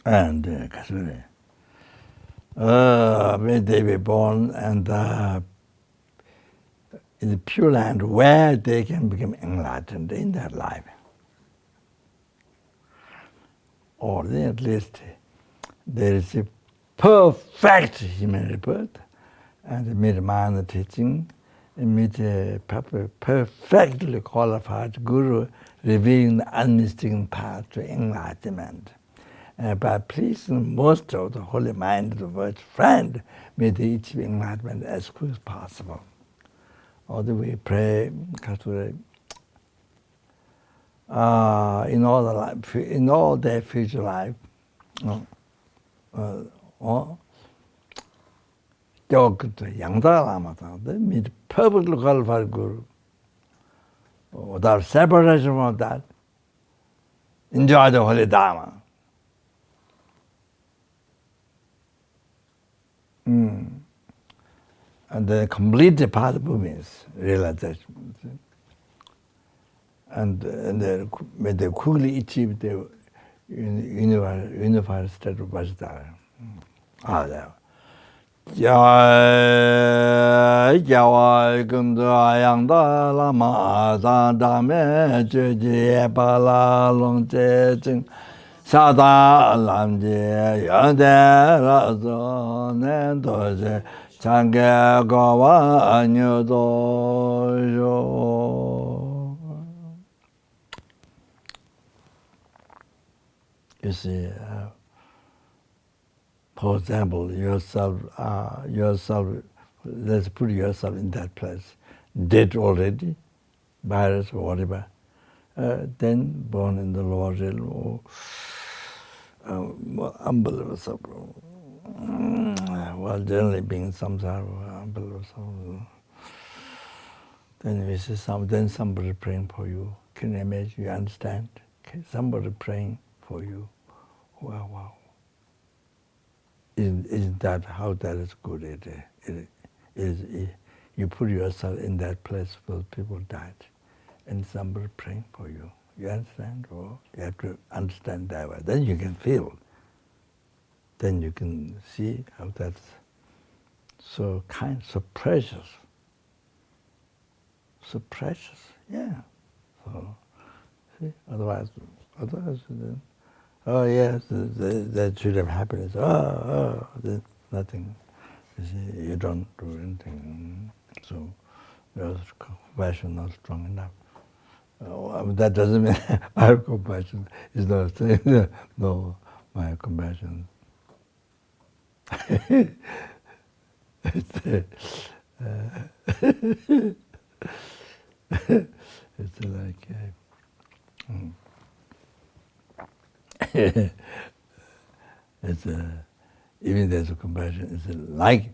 And may they be born and in the Pure Land where they can become enlightened in their life. Or then at least they receive perfect human rebirth and meet mind teaching and meet a perfectly qualified guru revealing the unmistakable path to enlightenment. By pleasing most of the holy mind of the world's friend, may they achieve enlightenment as quick as possible. Although we pray, in all their future life, they meet perfectly qualified guru without separation from that. Enjoy the holy Dharma. And the complete path means realization. And may they quickly achieve the unified state of Bodhicharya. Jai Gunda Yangda Lama Dame Jeje Bala Long Jing Sada Lam Je Yande Razo Nendoje Change Gawa Anyudo. You see, for example, yourself, let's put yourself in that place, dead already, virus or whatever, then born in the lower realm, or unbelievable suffering. Well, generally being samsara, unbelievable suffering. Then we see then somebody praying for you. Can you imagine? You understand? Okay, somebody praying for you. Wow. Isn't that how that is good? It is. You put yourself in that place where people died, and somebody praying for you. You understand? Or you have to understand that way. Then you can feel. Then you can see how that's so kind, so precious. So precious, yeah. So, see, otherwise, then, oh yes, that should have happiness. There's nothing. You see, you don't do anything. So your compassion not strong enough. That doesn't mean I have compassion. It's not saying no, my compassion. It's like. It's even there's a compassion. It's like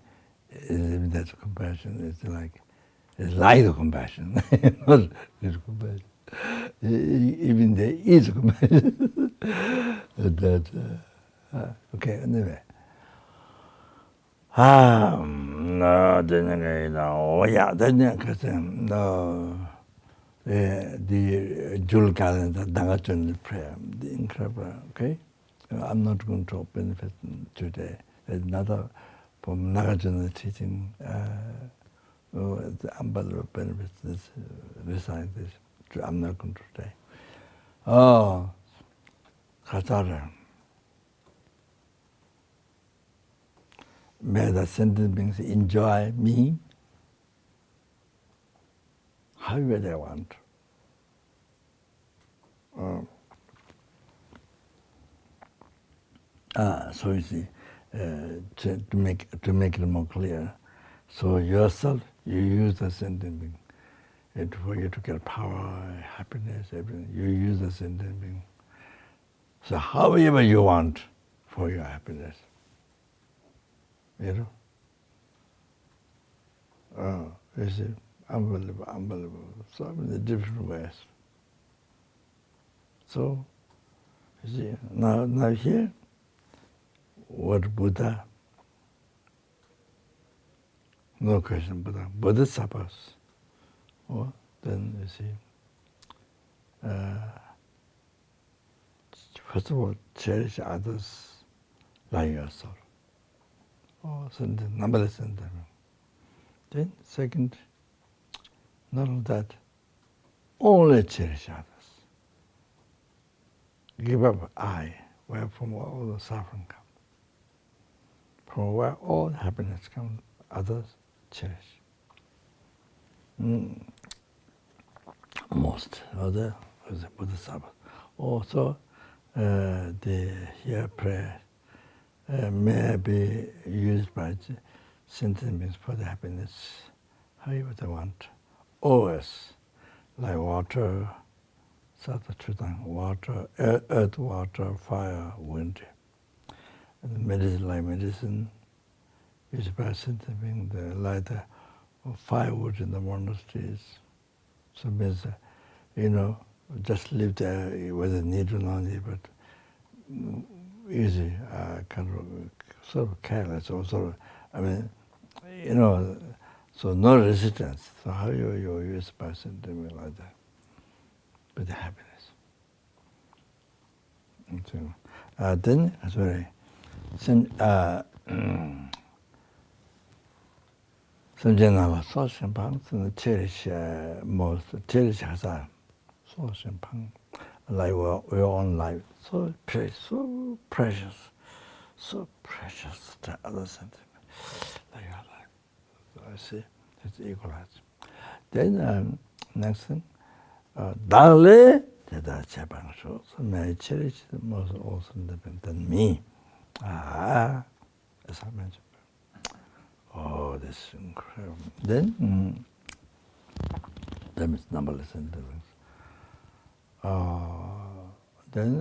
even there's a compassion. It's like the compassion, not little compassion. even the easy that okay, anyway. No, then no, yeah, then no, the Jewel calendar, Dangachun prayer, the incredible, okay? I'm not going to benefit today. There's another from Nagarjuna teaching, the unbelievable benefits, this, recite this. I'm not going to today. Oh, Khatara. May the sentient beings enjoy me however they want. So you see, to make it more clear, so yourself, you use the sentient being. For you to get power, happiness, everything, you use the sentient being. So however you want for your happiness. You know? You see, unbelievable. So many different ways. So, you see, now here, what Buddha, no question, Buddha, Bodhisattvas. Or then you see, first of all, cherish others like yourself. Numberless sentence. Then second, not only that, only cherish others. Give up I, where from all the suffering comes. From where all happiness comes, others cherish. Most other was the Bodhisattva. Also, the here prayer may be used by sentient beings for the happiness, however they want. Always, like water, water, earth, water, fire, wind. And medicine, like medicine, used by sentient beings, the light firewood in the monasteries. So it means, just live there whether need or not need, but easy, kind of sort of careless or sort of, so no resistance. So how you use by something like that, with the happiness. And so, then, sorry, Samjana so simpang, cherish most, cherish hazard, so simpang, like your own life, so precious, so precious to other sentiments, like your life. So I see, it's equalized. Then next thing, Dale, that Chapang shows, so may I cherish the most awesome than me. As I mentioned. Oh, this is incredible. Then, that is numberless sentences. Then,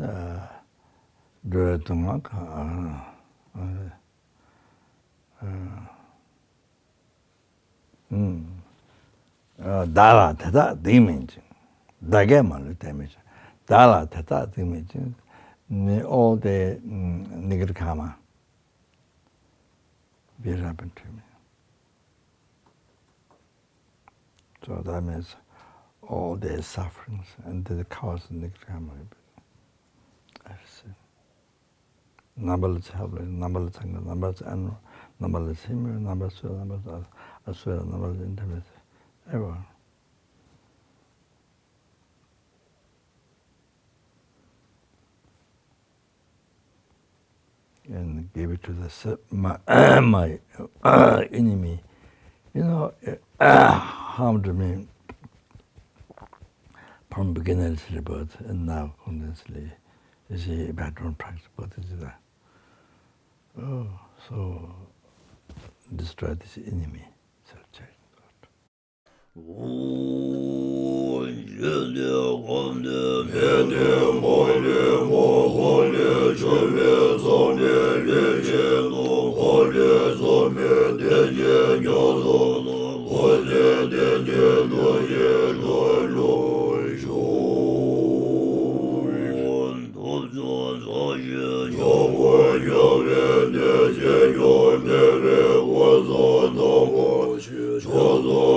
Dala Tata dimension. Dageman dimension. Dala Tata dimension. All the Nigrikama will happen to me. So that means all their sufferings and the cause of Nigrikama. I see. Numberless helpless, numberless anger, numberless animal, numberless human, numberless soul, numberless asura, numberless intimacy, everyone. And give it to my enemy. Harmed me from beginningless rebirth and now continuously. You see, if I don't practice bodhichitta, so destroy this enemy. So change God. Shalom